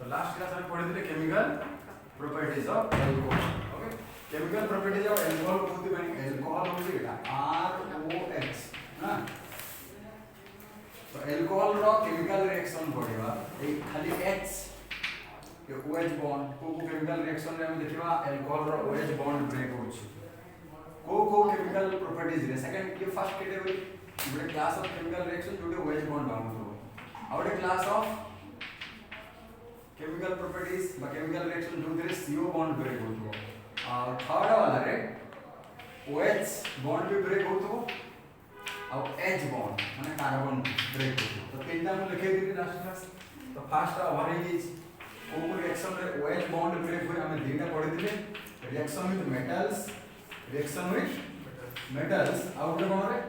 तो last class में पढ़ी थी chemical properties of alcohol. Okay, chemical properties of alcohol कोथि बनी अल्कोहल होची एटा ROH ना। तो अल्कोहल रो केमिकल रिएक्शन पढ़िबा ए खाली H ये OH बॉन्ड को केमिकल रिएक्शन रे हम देखिबा अल्कोहल रो OH बॉन्ड ब्रेक होची को केमिकल प्रॉपर्टीज रे सेकंड ये फर्स्ट कैटेगरी गोटे क्लास ऑफ केमिकल रिएक्शन जोटे OH बॉन्ड बाउंड और गोटे क्लास ऑफ केमिकल प्रॉपर्टीज बा chemical reaction Jote CO bond break होतो और थर्ड वाला रे OH बॉन्ड भी ब्रेक होतो और H बॉन्ड माने कार्बन ब्रेक होतो। तो तीनटा हम लिखे दी लास्ट क्लास। तो फर्स्ट ओवर ही को रिएक्शन रे OH बॉन्ड ब्रेक होय हमें दीटा पढ़ी दिले reaction with metals reaction with metals आउट कोन रे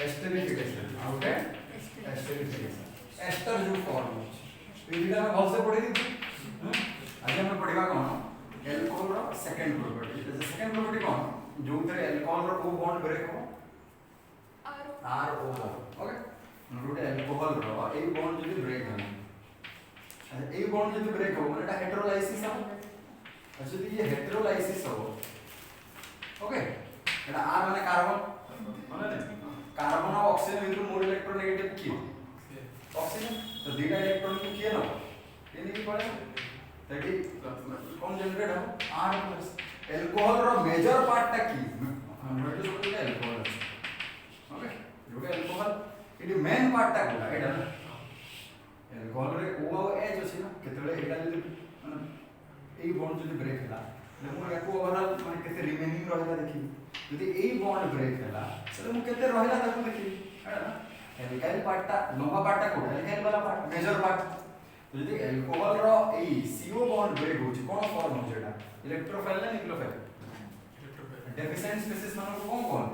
एस्टरिफिकेशन आउट एस्टरिफिकेशन एस्टर जो फॉर्म होछ पीडीडा में बहुत से पढ़ी थी। आज हम पढ़िबा कोन अल्कोहल रो सेकंड प्रॉपर्टी। तो सेकंड प्रॉपर्टी कोन जो रे अल्कोहल रो O बॉन्ड ब्रेक हो RO बॉन्ड। ओके, नोटे अल्कोहल रो A बॉन्ड जदी ब्रेक हो अच्छा A बॉन्ड जदी ब्रेक हो माने एटा हेटेरोलाइसिस हो। अच्छा तो ये हेटेरोलाइसिस हो ओके एटा R माने कार्बन माने कार्बन और ऑक्सीजन विथ मोर इलेक्ट्रोनेगेटिव किए ऑक्सीजन तो दीटा इलेक्ट्रॉन को किए ना ये नहीं पड़े तभी कौन जनरेट हो R प्लस अल्कोहल रो मेजर पार्ट टा की हम रेड सोल्ट अल्कोहल ओके जोटे अल्कोहल इडी मेन पार्ट टा कोला एडा अल्कोहल रे O और H अछि ना केतले एडा जदी माने ए बॉन्ड जदी ब्रेक होला मु याको ओवरऑल माने केते रिमेनिंग रहला देखि यदि ए बॉन्ड ब्रेक होला सेले मु केते रहला ताको देखि एडा ना एल्काइल पार्ट टा लंबा पार्ट टा कोला एल्काइल वाला पार्ट मेजर पार्ट। तो यदि अल्कोहल रो ए CO बॉन्ड ब्रेक होची कोन फॉर्म हो जेटा इलेक्ट्रोफाइल ना न्यूक्लियोफाइल डेफिशिएंट स्पीशीज मानो को कोन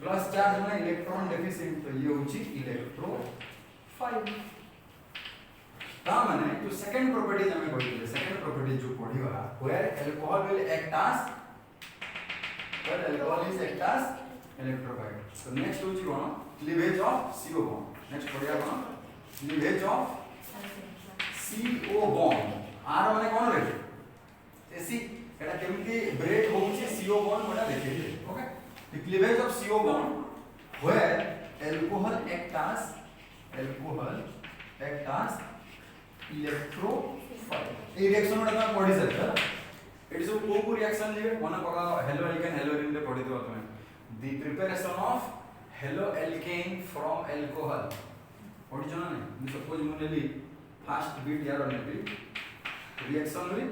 प्लस चार्ज माने इलेक्ट्रॉन डेफिशिएंट तो ये होची इलेक्ट्रोफाइल। ता माने जो सेकंड प्रॉपर्टीज हमें पढ़ी सेकंड प्रॉपर्टी जो पढ़ीवा where alcohol will act as electrophile. तो नेक्स्ट होची कोन cleavage of CO bond. Next पढ़िया कोन cleavage of CO bond R माने कोन रे एसी एटा केमिति ब्रेक होउची CO बॉन्ड मोटा देखिए okay. The cleavage of CO bond where alcohol act as electrophile. ए रिएक्शन मोटा ना पढ़ी सकता इट इज को रिएक्शन जे कोना पका हेलो एल्केन हेलो एरिन रे पढ़ी दो तुमे the preparation of haloalkane from alcohol पढ़ी जना नहीं सपोज मु नेली फर्स्ट बीट यार नेली reaction with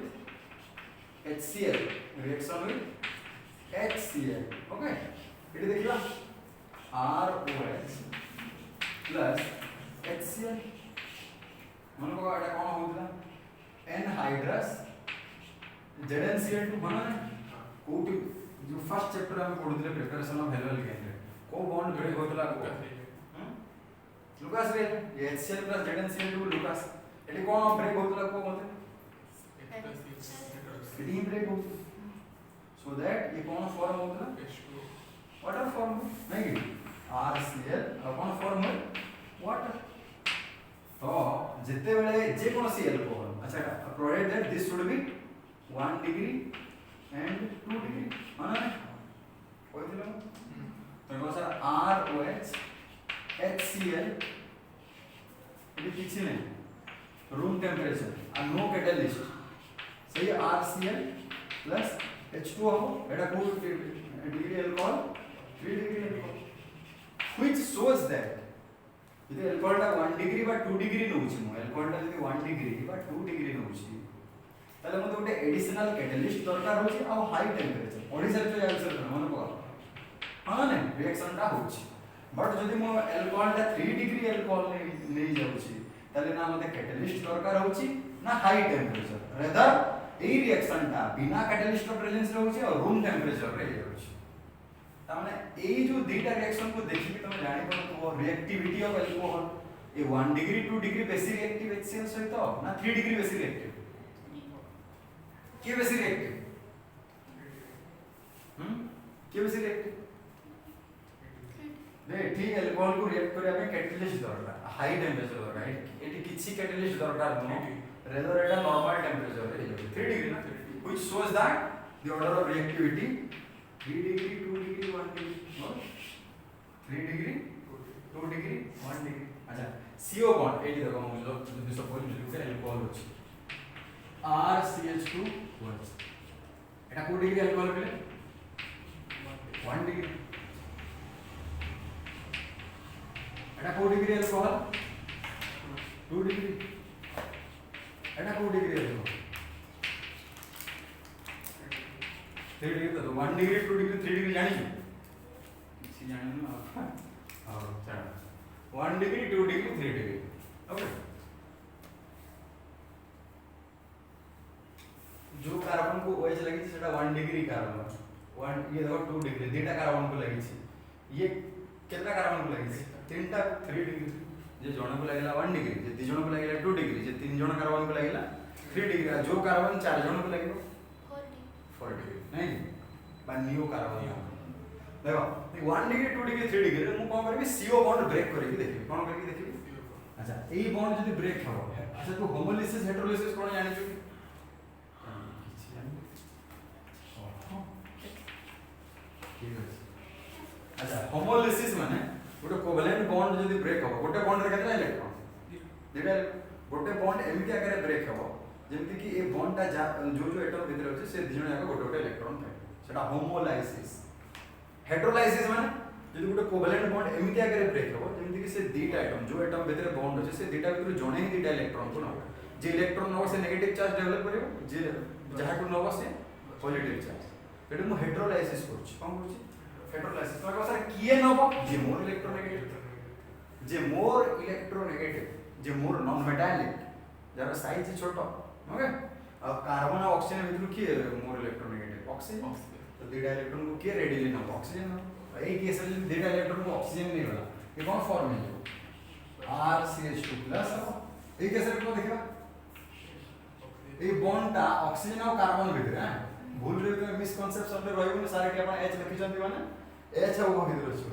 HCl reaction with HCl okay इट देखिला ROH प्लस HCl मन को एटा कोन होतला एनहाइड्रस ZnCl2 माने कोटी जो फर्स्ट चैप्टर हम पढुले प्रिपरेशन ऑफ हेलो एल्केन को बॉन्ड ब्रेक होतला को लुकास रे ये HCl प्लस ZnCl2 लुकास एटी कोन ब्रेक होतला को मते एटी ब्रेक हो सो दैट ये कोन फॉर्म होतला वाटर फॉर्म नहीं RCl और कोन फॉर्म है वाटर। तो जिते बेले जे कोन सी अल्कोहल अच्छा provided that this should be 1 degree and 2 degree माने कोइ दिलो तो को सर ROH HCl ये किछि नहीं रूम टेंपरेचर और नो कैटलिस्ट सही RCl प्लस H2O एटा को degree alcohol 3 degree alcohol which shows that यदि अल्कोहल टा 1 डिग्री बा 2 डिग्री नउछि मु अल्कोहल टा यदि 1 डिग्री बा 2 डिग्री नउछि ताले मते गोटे एडिशनल कैटलिस्ट दरकार होछि आ हाई टेंपरेचर ओडिसा जो आंसर मन पका हां ने रिएक्शन टा होछि बट यदि मु अल्कोहल टा 3 डिग्री अल्कोहल नै जाउछि ताले ना मते कैटलिस्ट दरकार होछि ना हाई टेंपरेचर रेदर ए रिएक्शन टा बिना कैटलिस्ट प्रेजेंस रे होछि और रूम टेंपरेचर रे होछि ताने ए जो दीटा रिएक्शन को देखि तुम जानि पर तो reactivity of alcohol A 1 degree 2 degree बेसी रिएक्टिव HCl सहित ना 3 डिग्री बेसी रिएक्टिव के बेसी रिएक्टिव के बेसी रिएक्टिव एठी अल्कोहल को रिएक्ट करिया पे कैटलिस्ट दरकार हाई टेंपरेचर दरकार एठी किछि कैटलिस्ट दरकार नो रेदर एटा नॉर्मल टेंपरेचर रे 3 डिग्री ना which shows that the order of reactivity 3 degree 2 degree 1 degree 3 degree 2 degree 1 degree अच्छा CO बॉन्ड एठी देखो हम जो सपोज लिखे अल्कोहल अछि RCH2 एटा को डिग्री अल्कोहल केले 1 डिग्री एटा को डिग्री अल्कोहल 2 डिग्री एटा को डिग्री अल्कोहल 3 डिग्री तो 1 डिग्री 2 डिग्री 3 डिग्री जानि किसी जानि न और चल 1 डिग्री 2 डिग्री 3 डिग्री ओके जो कार्बन को OH लगी सेटा 1 डिग्री कार्बन 1 ये देखो 2 डिग्री दीटा कार्बन को लगी ये केतना कार्बन को लगी तीनटा 3 डिग्री जे जण को लागला 1 डिग्री जे दी जण को लागला 2 डिग्री जे तीन जण कार्बन को लागला 3 डिग्री जो कार्बन चार जण को लागो 4 डिग्री नहीं बा नियो कार्बन देखो 1 डिग्री 2 डिग्री 3 डिग्री मु कोन करबी CO बॉन्ड ब्रेक करबी देखबी कोन करबी देखबी अच्छा एई बॉन्ड जदी ब्रेक हबो अच्छा तू होमोलिसिस हेटेरोलिसिस कोन जानि छु अच्छा होमोलिसिस माने गोटे कोवेलेंट बॉन्ड जदी ब्रेक हो गोटे बॉन्ड रे केतना इलेक्ट्रॉन देटा गोटे बॉन्ड एमिति आकारे ब्रेक हो जेमति कि ए बॉन्ड ता जो जो एटम भीतर अछि से दिजण याक गोटे गोटे इलेक्ट्रॉन थाए सेटा होमोलाइसिस हेटेरोलाइसिस माने जदी गोटे कोवेलेंट बॉन्ड एमिति आकारे ब्रेक हो जेमति कि से दीटा एटम जो एटम भीतर बॉन्ड अछि से दीटा भीतर जणे ही दीटा इलेक्ट्रॉन को न जे इलेक्ट्रॉन न से नेगेटिव चार्ज डेवलप करियो जे जहा को न से पॉजिटिव चार्ज एटा मु हेटेरोलाइसिस करछि कोन करछि हेटेरोलाइसिस तो का सर किए नबो जे मोर इलेक्ट्रोनेगेटिव जे मोर नॉन मेटालिक जरा साइज छोटो ओके कार्बन और ऑक्सीजन भितर किए मोर इलेक्ट्रोनेगेटिव ऑक्सीजन तो दीटा इलेक्ट्रॉन को किए readily Nebo oxygen A case रे दीटा इलेक्ट्रॉन को ऑक्सीजन नहीं होला ये कौन फॉर्म है RCH2+ ए केस रे को देखा ए बॉन्ड ता ऑक्सीजन और कार्बन भितर है भूल रे तो मिसकंसेप्शन रे रहइबो सारे के अपन H लिखि जंती माने H है वो भितर अछि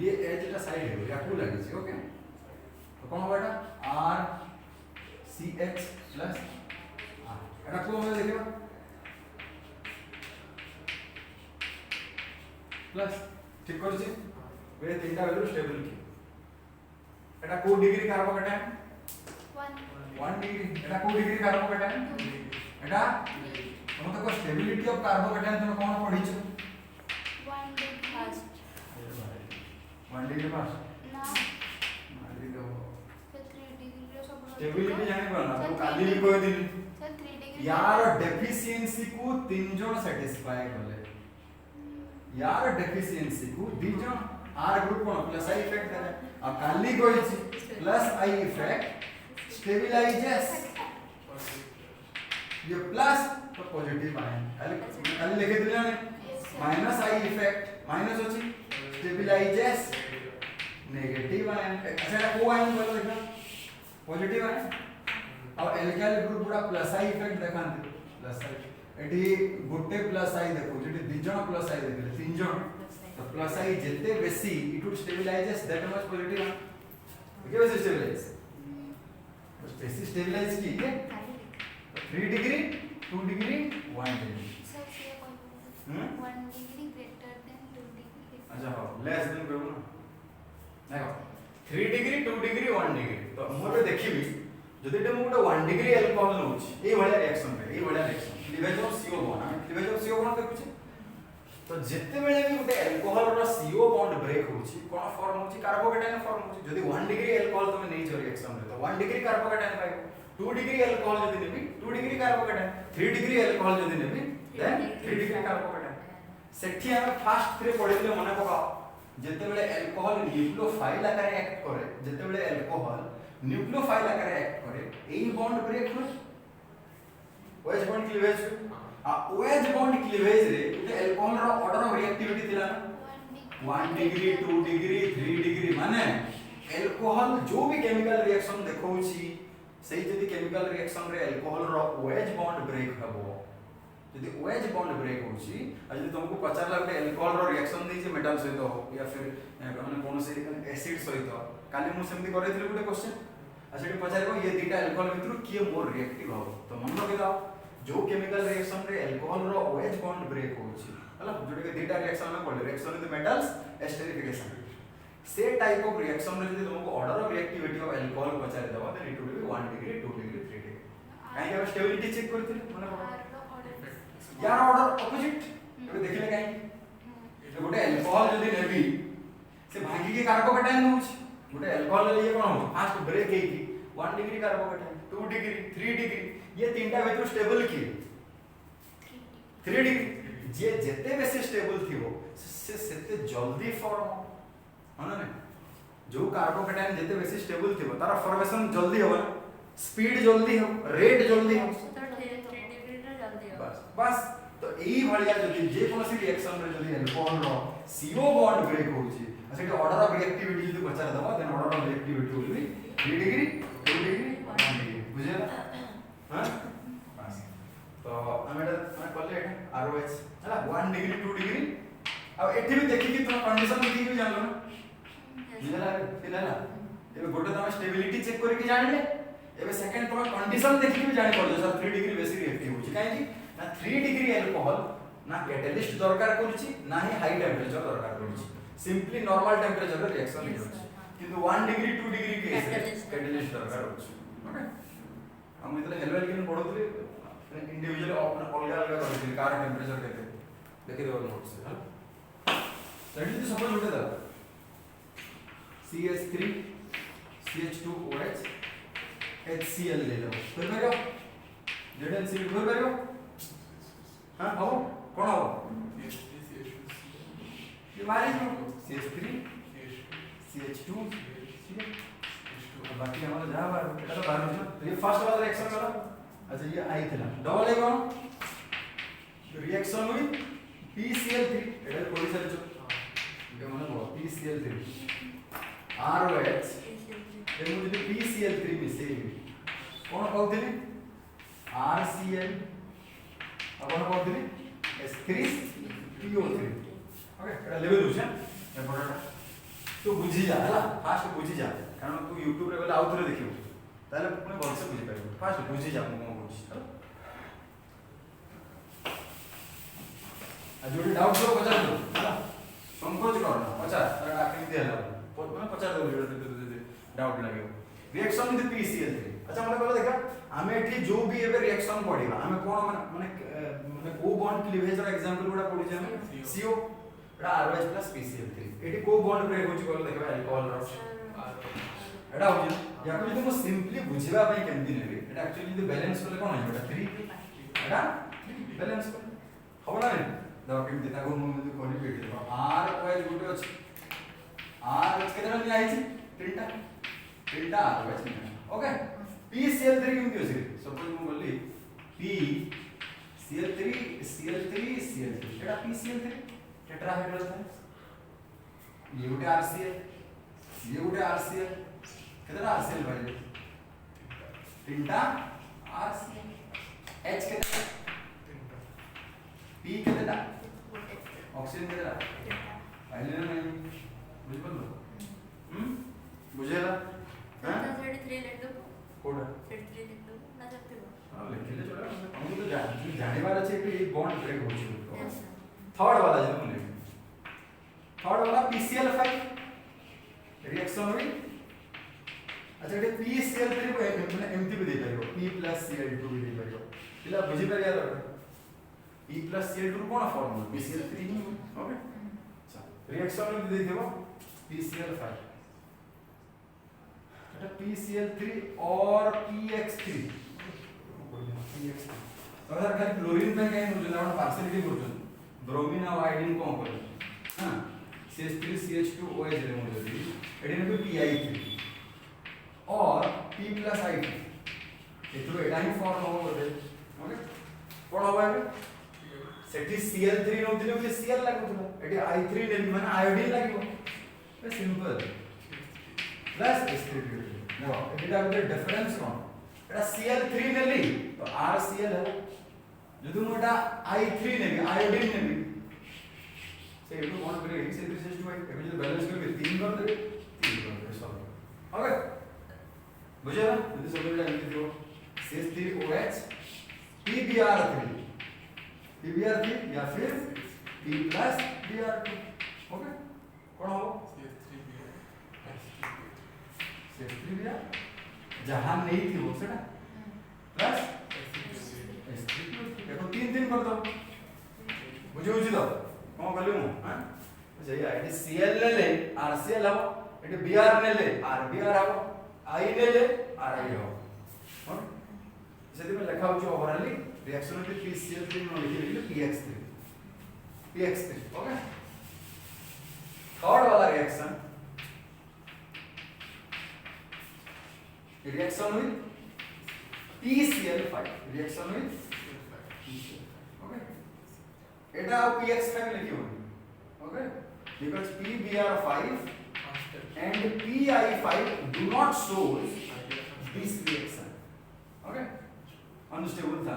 ये H टा साइड है या को लागि छी ओके तो कोन होबा RCH+ एटा को हम देखिबा प्लस ठीक कर छी बे तीनटा वैल्यू स्टेबल की एटा को डिग्री कार्बोकेटायन 1 डिग्री एटा को डिग्री कार्बोकेटायन एटा हम तो को स्टेबिलिटी ऑफ कार्बोकेटायन तुम कोन पढी छ 1 डिग्री फर्स्ट 1 डिग्री फर्स्ट ना मारी दो से 3 डिग्री रो सब स्टेबिलिटी जानि पना तो काली भी कह दिली सर 3 डिग्री यार डेफिशिएंसी को तीन जण सैटिस्फाई करले यार डेफिशिएंसी को दी जण आर ग्रुप कोन प्लस आई इफेक्ट दे आ काली कोइ छी प्लस आई इफेक्ट स्टेबिलाइजेस ये प्लस तो पॉजिटिव आयन खाली लिखे दिला ने माइनस आई इफेक्ट माइनस होची स्टेबिलाइजेस नेगेटिव आयन अच्छा को आयन बोलो देखना पॉजिटिव आयन अब एल्काइल ग्रुप पूरा प्लस आई इफेक्ट देखांते प्लस आई एटी गुटे प्लस आई देखो जेटी दी जण प्लस आई देखले तीन जण तो प्लस आई जेते बेसी it would stabilises that much positive okay वैसे स्टेबिलाइज बेसी स्टेबिलाइज की है 3 डिग्री 2 डिग्री 1 डिग्री सर से कोई 1 डिग्री ग्रेटर देन 2 डिग्री अच्छा हो लेस देन कहू ना देखो 3 डिग्री 2 डिग्री 1 डिग्री तो मोर देखिबी जदि ते मु गोटे 1 डिग्री अल्कोहल नउछि ए भलिया रिएक्शन रे ए भलिया reaction cleavage of CO bond cleavage of CO bond देखुछि तो जेते बेले भी गोटे अल्कोहल रो CO बॉन्ड ब्रेक होछि कोन फॉर्म होछि कार्बोकेटायन फॉर्म होछि जदि 1 डिग्री अल्कोहल तुम नै छ रिएक्शन रे तो 1 डिग्री कार्बोकेटायन पाइबो 2 डिग्री अल्कोहल जदि नेबी 2 डिग्री कार्बोकेटायन 3 डिग्री अल्कोहल जदि नेबी देन 3 डिग्री कार्बोकेटायन सेठी हम फास्ट थ्रे पढिले मने पकाओ जेते बेले अल्कोहल न्यूक्लियोफाइल आकारे एक्ट करे जेते बेले अल्कोहल न्यूक्लियोफाइल आकारे एक्ट करे एई बॉन्ड ब्रेक हो OH बॉन्ड क्लीवेज आ OH बॉन्ड क्लीवेज रे ते अल्कोहल रो ऑर्डर ऑफ रिएक्टिविटी थिला 1 डिग्री 2 डिग्री 3 डिग्री माने अल्कोहल जो भी केमिकल रिएक्शन देखौछि सेही जदी केमिकल रिएक्शन रे अल्कोहल रो OH बॉन्ड ब्रेक हबो यदि OH बॉन्ड ब्रेक होची आ यदि तुमको पचारला गोटे अल्कोहल रो रिएक्शन देई जे मेटल सहित हो या फिर माने कोन से एसिड सहित काली मु सेमती करैथिले गोटे क्वेश्चन आ सेठी पचारबो ये दीटा अल्कोहल भितरु किए मोर रिएक्टिव हो तो मन रखि दाओ जो केमिकल रिएक्शन रे अल्कोहल रो OH बॉन्ड ब्रेक होची हला जोटे के दीटा रिएक्शन में पड़े रिएक्शन विथ मेटल्स एस्टेरिफिकेशन से टाइप ऑफ रिएक्शन रे यदि तुमको order of reactivity of alcohol पचार दबा then it will be 1 degree 2 degree 3 degree काहे के स्टेबिलिटी चेक करथिले माने यार ऑर्डर ऑपोजिट एबे देखिले काहे जो गोटे अल्कोहल जदी नेबी से भांगी के कार्बोकेटायन होउछ गोटे अल्कोहल ले कोन हो फास्ट ब्रेक हेकी 1 डिग्री कार्बोकेटायन 2 डिग्री 3 डिग्री ये तीनटा भीतर स्टेबल की 3 डिग्री जे जेते बेसी स्टेबल थिवो से सेते जल्दी फॉर्म हां ना जो कार्बोकेटायन जेते बेसी स्टेबल थिवो तारा फॉर्मेशन जल्दी होबा स्पीड जल्दी हो रेट जल्दी हो बस तो एई भलिया जदी जे कोनसी रिएक्शन रे जदी अल्कोहल रो CO बॉन्ड ब्रेक होची सेठी ऑर्डर ऑफ रिएक्टिविटी जदी पचार दबा then order of reactivity will be 3 degree 2 degree 1 degree बुझेला हां बस तो हमें करले एटा ROH हला 1 डिग्री 2 डिग्री अब एठी भी देखि कि तुम कंडीशन देखि भी जानलो ना बुझेला फिलहाल एबे गोटे तमे स्टेबिलिटी चेक करके जानले एबे सेकंड तुम कंडीशन देखि भी जानि पड़ो सर 3 डिग्री बेसी रिएक्टिव होची काहे कि ना 3 डिग्री अल्कोहल ना कैटलिस्ट दरकार करछि ना ही हाई टेंपरेचर दरकार करछि सिंपली नॉर्मल टेंपरेचर रे रिएक्शन हो किंतु 1 डिग्री 2 डिग्री केस कैटलिस्ट दरकार होछि ओके हम इतले हेलवेल केन पढोतले इंडिविजुअली अलग अलग करथिले कार टेंपरेचर केते देखि देबो नोट्स हां सेठी सपोज उठे दा CH3 CH2OH HCl ले लो फिर करो ZnCl फिर करो हां हो कोन हो ये मारी लो CH3 CH2 बाकी हमारा जा बार एटा तो बार ना तो ये फर्स्ट वाला रिएक्शन वाला अच्छा ये आई था डबल है कौन रिएक्शन विथ PCl3 एटा कोई सारे जो ये माने बोलो PCl3 ROH ये मुझे PCl3 मिसेई कौन कहउथिली RCl अपन कहउथिली H3PO3 ओके एटा लेवल होछ ए बडटा तो बुझी जा हला फास्ट बुझी जा कारण तू YouTube रे गले आउथरे देखियो ताले पुणे भलसे बुझी पाइबो फास्ट बुझी जा मो बुझी हला आ जोडी डाउट हो पचार दो हला संकोच करना पचार तारा आखिरी दे हला माने पचार दो जोडी डाउट लागियो रिएक्शन विथ PCl3 अच्छा मने कहला देखा हमें एठी जो भी एबे रिएक्शन पड़ीबा हमें कोन माने को बॉन्ड क्लीवेज रा एग्जांपल गुडा पड़ी जे हमें CO एटा ROH प्लस PCl3 एठी को बॉन्ड ब्रेक होची कहला देखबा अल्कोहल रा एटा होची या को जदि मो सिंपली बुझिबा पई केमदी नेबे एटा एक्चुअली जदि बैलेंस करले कोन होइबा 3 एटा बैलेंस कर हबना नै द केमदी ताको मो जदि कोनी बेटी ROH गुटे अछि ROH केतना नि आइछि तीनटा ROH ओके PCl3 केमदी अछि सपोज मो बोलली PCl3 CL3 एटा PCl3 टेट्राहेड्रल है ये गोटे RCl ये गोटे RCl केतना RCl भाई तीनटा RCl H केतना P केतना ऑक्सीजन केतना पहले ना नहीं बुझ पल्लो बुझेला हां 33 लिख दो कोडा 33 लिख दो ना सकते हो हां लिखले चला हमको तो जानेबार अछि कि बॉन्ड ब्रेक होछि थर्ड वाला जे तुमने थर्ड वाला PCl5 रिएक्शन हुई अच्छा ये PCl3 को माने एमटी भी दे परियो P+Cl2 भी दे परियो पिला बुझी परिया दरकार P+Cl2 कोन फॉर्मूला PCl3 ही ओके अच्छा रिएक्शन में दे देबो PCl5 এটা PCl3 और PX3 अगर खाली क्लोरीन पे काई होजन आपण पार्शियलिटी करजन ब्रोमीन और आयोडीन को कर हां CH3 CH2OH रे मोजदी एडी ने PI3 और P+I3 एतो एटा ही फॉर्म हो बोले ओके कोन होबा बे सेठी Cl3 नो दिलो कि Cl लागुतला एडी I3 ने माने आयोडीन लागिबो ए सिंपल प्लस H3 देखो एटा गुटे डिफरेंस कोन एटा Cl3 नेली तो RCl है যদি মু এটা I3 নেবি আয়োডিন নেবি সে একটু বন্ড ব্রেক সে 3 এবে যদি ব্যালেন্স করবি 3 कर দেবে 3 कर দেবে সব ओके বুঝে না যদি সবটা এমনি দিও CH3OH PBr3 PBr3 या फिर P plus Br2 ओके कौन हो CH3Br जहां नहीं थी वो सेटा प्लस S3 देखो 3 कर दो बुझे बुझी दो कौन कर लूं हां जय आईडी Cl ले ले RCl हो एटी Br ले ले RBr हो I ले ले RI हो ओके जदी में लिखा हो ओवरऑली रिएक्शन में PCl3 में लिखे PX3 ओके थर्ड वाला reaction with PCl5 reaction with okay eta PX5 लिखियो okay because PBr5 and PI5 do not show this reaction okay unstable था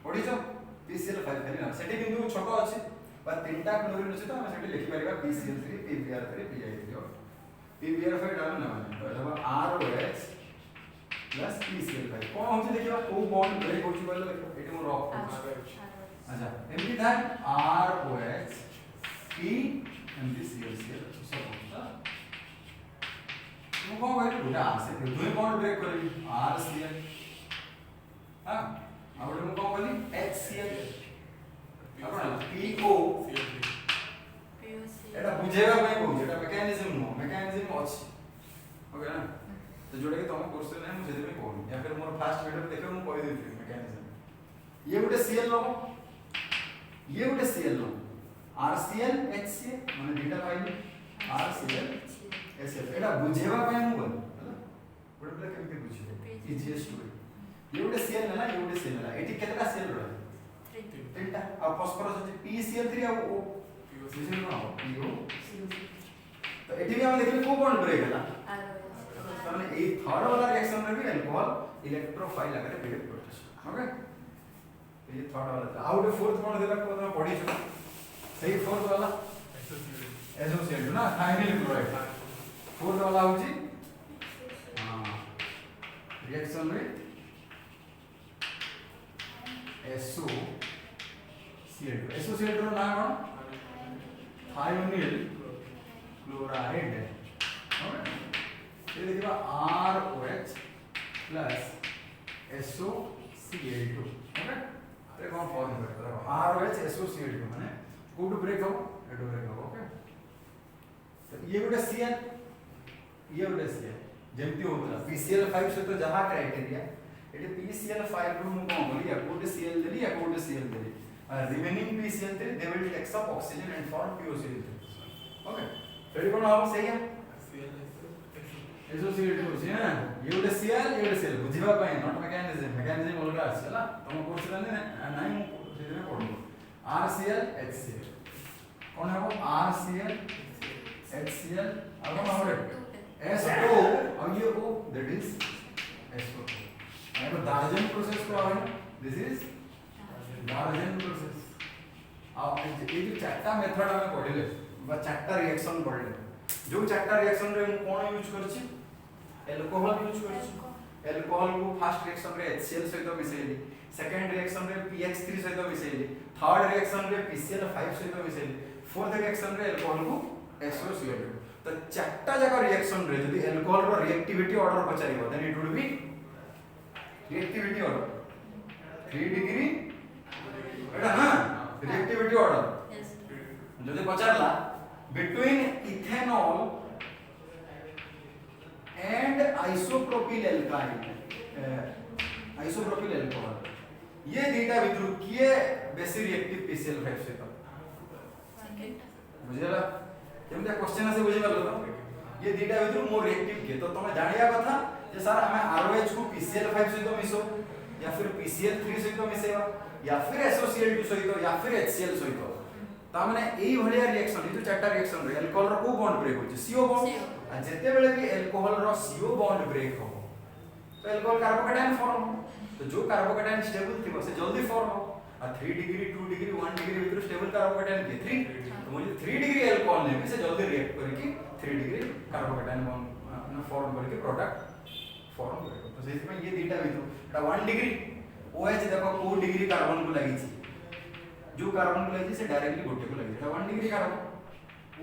पढ़ी जो PCl5 खाली ना सेठी बिंदु छोटो अछि बा तीनटा क्लोरीन अछि तो हम सेठी लिखि परिबा PCl3 PBr3 PI3 PBr5 डाल ना मतलब ROH प्लस PCl5 कोन होची देखिबा को बॉन्ड ब्रेक होची बोले देखो एटी मोर रॉक अच्छा एमपी था ROH P and this CL सब होता मु को कहली बुढा आसे दुई बॉन्ड ब्रेक करली RCl हां आबडे मु को कहली HCl आपण PO एटा बुझेबा पई कहू एटा मेकानिज्म नो मेकानिज्म अछि ओके ना तो जोड़े के तुम क्वेश्चन है मुझे में कोड या फिर मोर फास्ट वीडियो देखो मु कहि देथि मैकेनिज्म ये गोटे Cl लो ये गोटे Cl लो RCl HCl माने डेटा फाइल RCl HCl एटा बुझेबा पय मु बोल गोटे प्ले केमति बुझिबो इजीएस्ट वे ये गोटे Cl ना ये गोटे Cl ना एटी केतटा Cl रहा तीनटा आ फास्फोरस अछि PCl3 आ O बुझिबो ना PO तो एटी भी हम देखले को बॉन्ड ब्रेक है ना माने ए थर्ड वाला रिएक्शन में भी अल्कोहल इलेक्ट्रोफाइल आकर बिहेव करते ओके ये थर्ड वाला था आउट फोर्थ बॉन्ड देला को तुम पढ़ी छ सही फोर्थ वाला एसोसिएट ना थाइमिल क्लोराइड फोर्थ वाला होची हां रिएक्शन में SOCl2 एसोसिएट रो नाम कोन थायोनिल क्लोराइड ओके ये देखिबा ROH प्लस SOCl2 ओके अरे कौन फॉर्म करता है ROH SOCl2 माने कोड ब्रेक हो एडो ब्रेक हो ओके तो ये गोटे Cl जेमती होतला PCl5 से तो जहां क्राइटेरिया एटे PCl5 रो मु कोन बोली या कोड Cl देली या कोड Cl देली remaining PCl3 they will take up oxygen and form POCl3 okay रेडी कोन हो सही है एसोसिएट होची ना ये गोटे Cl ये गोटे Cl बुझिबा पय नॉट मैकेनिज्म अलगा आछला तुम कोर्स रे नाइ मु सेरे पढो RCl HCl कोन है वो RCl HCl और कोन है SO और ये O दैट इज SO और डार्जन प्रोसेस को है दिस इज डार्जन प्रोसेस अब ये जो चारटा मेथड हम पढले बा चारटा रिएक्शन पढले जो चारटा रिएक्शन रे हम कोन यूज करछि अल्कोहल यूज करछि अल्कोहल को फर्स्ट रिएक्शन रे HCl सहित मिसेली सेकंड रिएक्शन रे PX3 सहित मिसेली थर्ड रिएक्शन रे PCl5 सहित मिसेली फोर्थ रिएक्शन रे अल्कोहल को SOCl2 तो चारटा जका रिएक्शन रे यदि अल्कोहल रो रिएक्टिविटी ऑर्डर पचारिबो then it would be reactivity order 3 degree एटा ना रिएक्टिविटी ऑर्डर यस जदि पचारला between ethanol and isopropyl alcohol ये डेटा भितर किए बेसी रिएक्टिव PCl5 से तो बुझला केमते क्वेश्चन से बुझे गलो ये डेटा भितर मोर रिएक्टिव के तो तमे जानिया कथा जे सर हमें ROH को PCl5 से तो मिसो या फिर PCl3 से तो मिसेबा या फिर SOCl2 से तो या फिर HCl से तो तामने एई भलिया रिएक्शन ये तो चारटा रिएक्शन रे अल्कोहल रो को बॉन्ड ब्रेक होची CO बॉन्ड आ जते बेले भी अल्कोहल रो CO बॉन्ड ब्रेक हो तो अल्कोहल कार्बोकेटायन फॉर्म हो तो जो कार्बोकेटायन स्टेबल थिबो से जल्दी फॉर्म हो आ आ 3 डिग्री 2 डिग्री 1 डिग्री भीतर स्टेबल कार्बोकेटायन के 3 तो मुझे 3 डिग्री अल्कोहल ने से जल्दी रिएक्ट करके 3 डिग्री कार्बोकेटायन फॉर्म करके प्रोडक्ट फॉर्म करे तो सेति में ये दीटा भीतर एटा 1 डिग्री OH देखो 4 डिग्री कार्बन को लागि छी जो कार्बन को लागि से डायरेक्टली गोटे को लागि एटा 1 डिग्री कार्बन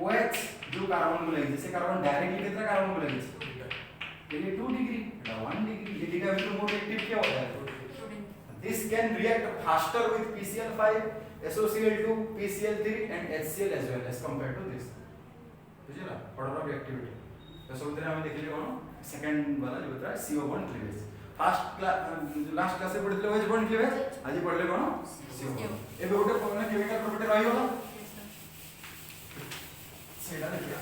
OH जो कार्बन को लागि से कार्बन डायरेक्टली कितना कार्बन को लागि छी ये 2 डिग्री एटा 1 डिग्री ये दीटा भीतर मोर एक्टिव क्या होता है this can react faster with PCl5 SOCl2 PCl3 and HCl as well as compared to this बुझिला ऑर्डर ऑफ रिएक्टिविटी तो सब तरह हम देखले कोन सेकंड वाला जो होता है CO bond cleavage first class last class से पढ़िले OH बॉन्ड क्लीवेज आज पढ़ले कोन CO बॉन्ड एबे गोटे कोन केमिकल प्रॉपर्टी रही होला सेटा देखिया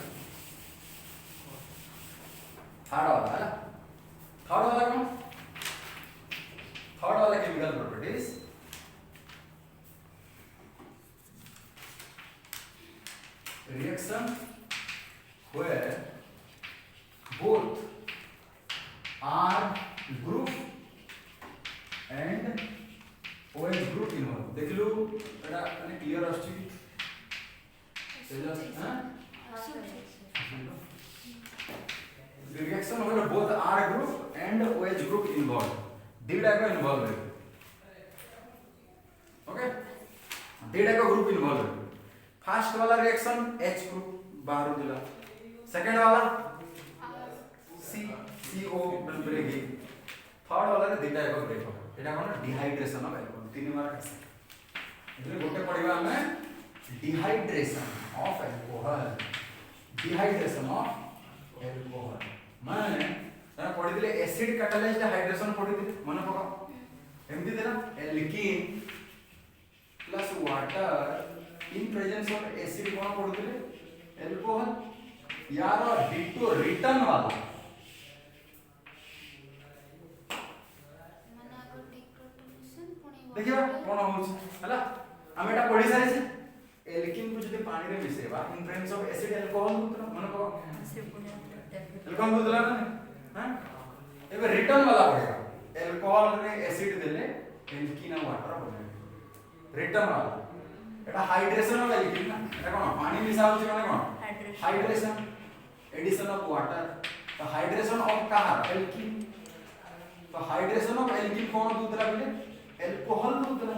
थर्ड वाला कोन थर्ड वाला chemical properties reaction where both R group and OH group involved देखलु एटा माने क्लियर आछी हां the reaction where both R group and OH group involved दीटा का इन्वॉल्व है ओके दीटा का ग्रुप इन्वॉल्व है फर्स्ट वाला रिएक्शन H ग्रुप बाहर दिला सेकंड वाला CO बन पड़ेगी थर्ड वाला रे दीटा का ब्रेक हो एटा कोन डिहाइड्रेशन ऑफ अल्कोहल तीन बार इधर गोटे पड़िबा हमें dehydration of alcohol dehydration of alcohol माने तना पढ़ी दिले एसिड कैटालाइज्ड हाइड्रेशन पढ़ी दिले मन पका एमती देना alkene plus water in presence of acid कोन पढ़ी दिले अल्कोहल यार डिटो रिटर्न वाला मना को डिक्रोटोनेशन पुणी देखियो कोन होछ हला हम एटा पढ़ी सारे छे एल्कीन को जदि पानी रे मिसेबा in presence of acid alcohol मन पका से पुणी अल्कोहल बुझला ना हां एबे रिटर्न वाला पड़ेगा अल्कोहल रे एसिड देले एल्कीन और वाटर बने रिटर्न वाला एटा हाइड्रेशन वाला एल्कीन ना एटा कोन पानी मिसा होछ माने कोन हाइड्रेशन एडिशन ऑफ वाटर तो हाइड्रेशन ऑफ कहा एल्कीन तो हाइड्रेशन ऑफ एल्कीन कोन दूसरा बोले अल्कोहल दूसरा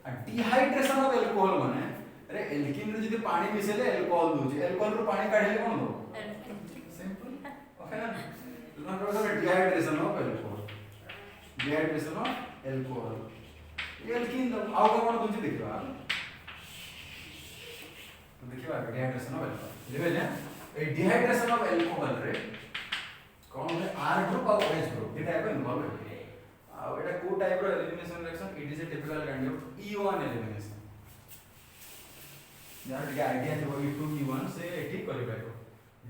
आ डिहाइड्रेशन ऑफ अल्कोहल माने अरे एल्कीन रे जदी पानी मिसेले अल्कोहल दूचे अल्कोहल रो पानी काढले कोन दो डिहाइड्रेशन ऑफ अल्कोहल एल्कीन तो आउ कोन तुझे देखबा तो देखिबा डिहाइड्रेशन ऑफ अल्कोहल लेबे ना ए डिहाइड्रेशन ऑफ अल्कोहल रे कोन है R ग्रुप और OH ग्रुप ये टाइप इन्वॉल्व है आ एटा को टाइप रो elimination reaction it is a typical kind of E1 elimination यार ये आईडिया जो E2 से ठीक कर पाएगा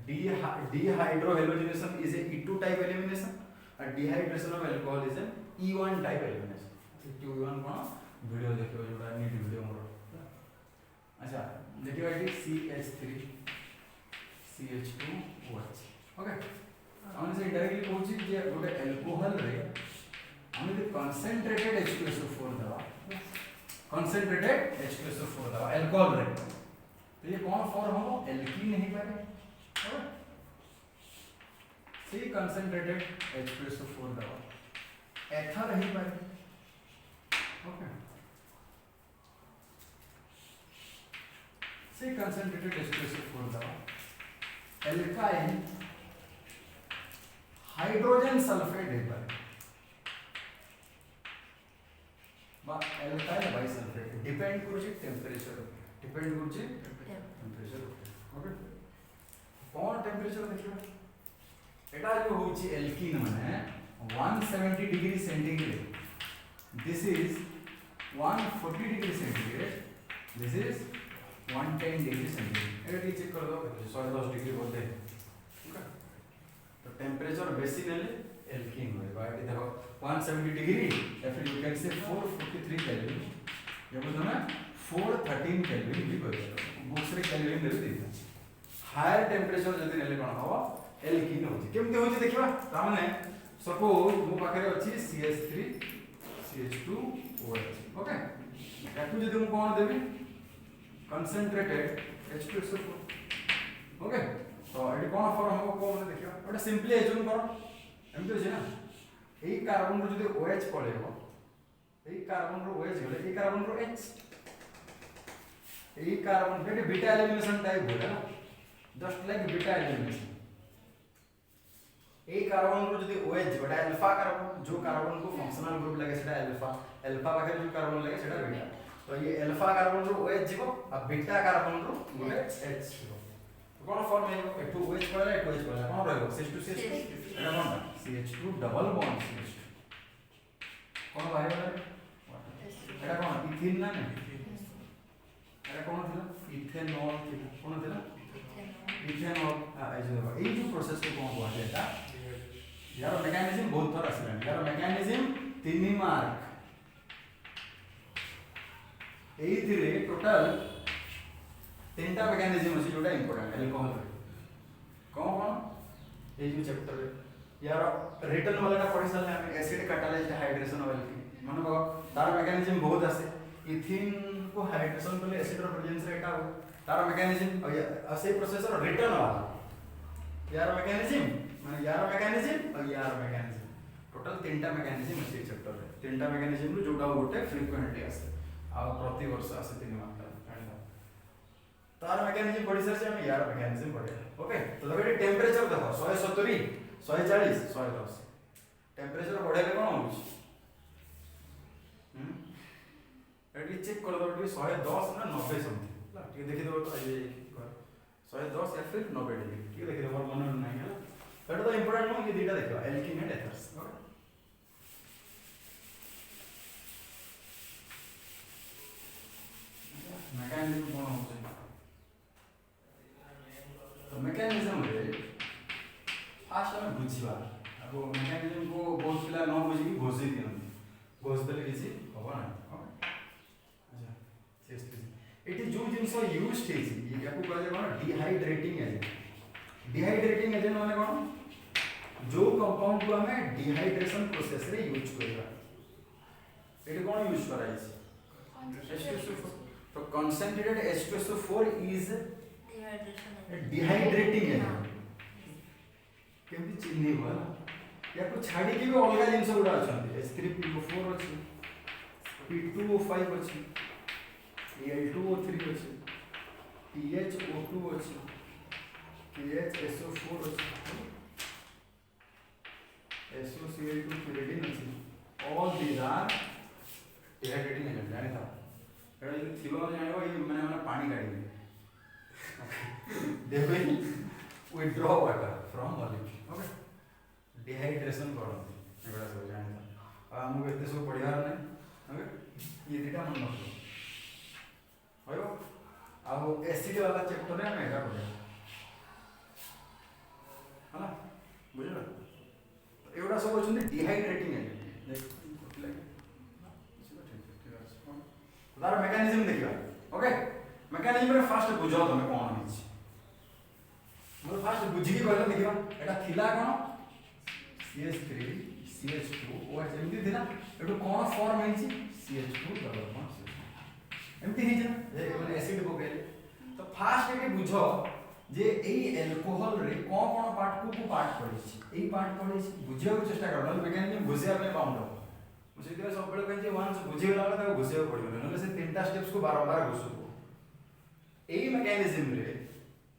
dehydrohalogenation is a E2 type elimination and dehydration of alcohol is an E1 type elimination E1 cone video देखियो जोड़ा नीट वीडियो मोर अच्छा देखियो एटी CH3 CH2OH ओके हमने से डायरेक्टली कहूची जे गोटे अल्कोहल रे हमने कंसंट्रेटेड H2SO4 दवा कंसंट्रेटेड H2SO4 दवा अल्कोहल रे तो ये कौन फॉर्म हो एल्कीन नहीं पाए सी कंसंट्रेटेड H2SO4 दवा एथर नहीं पाए ओके सी कंसंट्रेटेड H2SO4 दवा एल्काइल हाइड्रोजन सल्फेट है पाए बा एल्काइल बाइसल्फेट डिपेंड करूची टेंपरेचर डिपेंड करूची टेंपरेचर ओके कौन टेंपरेचर देखियो एटा जो होची एल्कीन माने 170 degree centigrade this is 140 degree centigrade this is 110 degree centigrade Etah check कर दो 110 डिग्री बोलते हैं ठीक है तो टेंपरेचर बेसी नेले एल्कीन होय बाकी देखो 170 डिग्री या फिर यू कैन से 443 केल्विन ये बोलते हैं 413 केल्विन भी बोलते हैं बुक्स रे केल्विन दे देते हायर टेंपरेचर जदी नेले कोन हो एल्कीन होची केमते होची देखिबा तामने सपोज मो पाखरे अछि CH3 CH2OH ओके याकू जदि मु कोन देबी कंसंट्रेटेड H2SO4 ओके तो एडी कोन फॉर्म हमको को माने देखियो ओटा सिंपली एज्यूम करो एमती होछि ना एई कार्बन रो जदि OH पळेबो एई कार्बन रो OH गले एई कार्बन रो H एई कार्बन बेटे बीटा एलिमिनेशन टाइप होला ना जस्ट लाइक बीटा एलिमिनेशन ए कार्बन रो जदि OH बटा अल्फा कार्बन जो कार्बन को फंक्शनल ग्रुप लगे सेटा अल्फा अल्फा पाखे जो कार्बन लगे सेटा बीटा तो ये अल्फा कार्बन रो OH जीवो आ बीटा कार्बन रो गोटे H जीवो तो कोन फॉर्म हेबो एटू OH पळला एटू OH पळला कोन रहबो CH2 एटा कोन CH2 डबल बॉन्ड CH2 कोन बाहे वाला एटा कोन इथिन ना एटा कोन थिला इथेनॉल थिला कोन थिला इथेनॉल आ ए जो प्रोसेस को कोन कहते एटा यार मैकेनिज्म बहुत थोड़ा आसिलानी यार मैकेनिज्म 3 मार्क एइथिरे टोटल तीनटा मैकेनिज्म अछि जोटा इंपोर्टेंट अल्कोहल रे कोन ए जो चैप्टर रे यार रिटर्न वाला पढ़ी साले हम एसिड कैटालाइज्ड हाइड्रेशन ऑयल की माने बा तार मैकेनिज्म बहुत आसे इथिन को हाइड्रेशन करले एसिड रो प्रेजेंस रे एटा हो तार मैकेनिज्म असे प्रोसेस रो रिटर्न वाला यार मैकेनिज्म माने यार मैकेनिज्म और यार मैकेनिज्म टोटल तीनटा मैकेनिज्म अछि चैप्टर रे तीनटा मैकेनिज्म रो जोटा गोटे फ्रीक्वेंटली आसे आ प्रति वर्ष आसे 3 मात्रा जानिला तार मैकेनिज्म पढ़ी सर से हम यार मैकेनिज्म पढ़े ओके तो देखो टेंपरेचर देखो 170 140 110 टेंपरेचर बढ़ेले कोन होउछ एटी चेक कर दो 110 ना 90 समथिंग ठीक देखि दो तो ये 110 या फिर 90 डिग्री ठीक देखि दो मोर मन नहीं है एटा तो इंपोर्टेंट नो ये दीटा देखो एल्कीन एंड एथर्स मैकेनिज्म कोन होचे तो मैकेनिज्म रे फास्ट हम बुझिबा अब मैकेनिज्म को बहुत पिला न बुझी की घोषि दियन घोष देले किछि हबो ना अच्छा चेस्ट एटी जो जिंस यूज थेछि याकू कहले कोन डिहाइड्रेटिंग एजेंट डिहाइड्रेटिंग एजेंट माने कोन जो कंपाउंड को हमें डिहाइड्रेशन प्रोसेस रे यूज करबा एटी कोन यूज करा H2SO4 तो concentrated H2SO4 is dehydrating agent केमति चिन्हे वाला या को छाडी के भी अलगा जिंस गुडा अछंती H3PO4 अछि P2O5 अछि Al2O3 अछि PHO2 अछि PHSO4 अछि SOCl2 pyridine अछि all these are dehydrating agent जानि था एटा जे थिबा जानिबो ये माने पानी काढी they will withdraw water from molecule okay dehydration करନ୍ତି एबडा सब जानि था हमहु एते सब पढियार नै ओके ये दिटा मन नखो होयो आउ एसिड वाला चैप्टर रे हम एटा पढिया हला बुझलो एबडा सब अछन डिहाइड्रेटिंग एजेंट देख तार मैकेनिज्म देखियो ओके मैकेनिज्म रे फास्ट बुझो तमे कोन हिच मोर फास्ट बुझी की कहलो देखियो एटा थिला कोन CH3 CH2 OH एमती थिला एटु कोन फॉर्म हिची CH2 डबल बॉन्ड एमती हिच ना ए माने एसिड पकेले तो फास्ट एके बुझो जे एई अल्कोहल रे कोन पार्ट को पार्ट पड़िछि एई पार्ट पड़िछि बुझियो चेष्टा करो मैकेनिज्म बुझिया पे पाउंड मुझे इधर सब बड़े कहीं वंस बुझे वाला था घुसे पड़ियो नले से तीनटा स्टेप्स को बार-बार घुसबो एई मैकेनिज्म रे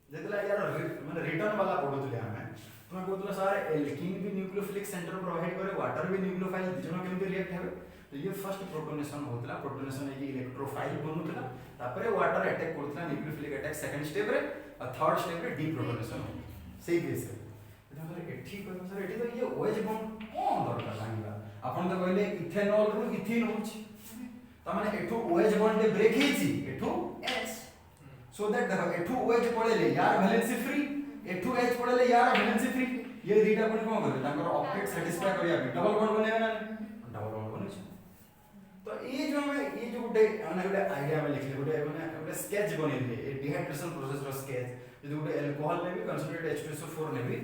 जेतला यार माने रिटर्न वाला पढुतले हमें तुम कहतला सर एल्कीन भी न्यूक्लियोफिलिक सेंटर प्रोवाइड करे वाटर भी न्यूक्लियोफाइल दिजनो केमते रिएक्ट हेबे तो ये फर्स्ट प्रोटोनेशन होतला प्रोटोनेशन है इलेक्ट्रोफाइल बनुतला तापरे water attack Kartala nucleophilic attack second step रे और थर्ड स्टेप रे डीप्रोटोनेशन सेही केस रे एठी कहम सर एठी तो ये OH बॉन्ड कोन दरकार लागिला आपण तो कहले इथेनॉल रु इथिन होछि त माने एठु OH बॉन्ड रे ब्रेक हिची एठु H सो दैट देखो एठु OH पळेले यार वैलेंसी फ्री एठु H पळेले यार वैलेंसी फ्री ये दीटा पण कोन करे तांकर ऑक्टेट सैटिस्फाई करिया डबल बॉन्ड बनेबे ना डबल बॉन्ड बनै छै तो ये जो गुटे माने गुटे आईडिया में लिखले गुटे माने गुटे स्केच बनेले ए डिहाइड्रेशन प्रोसेस रो स्केच जे गुटे अल्कोहल ने भी कंसंट्रेटेड H2SO4 ने भी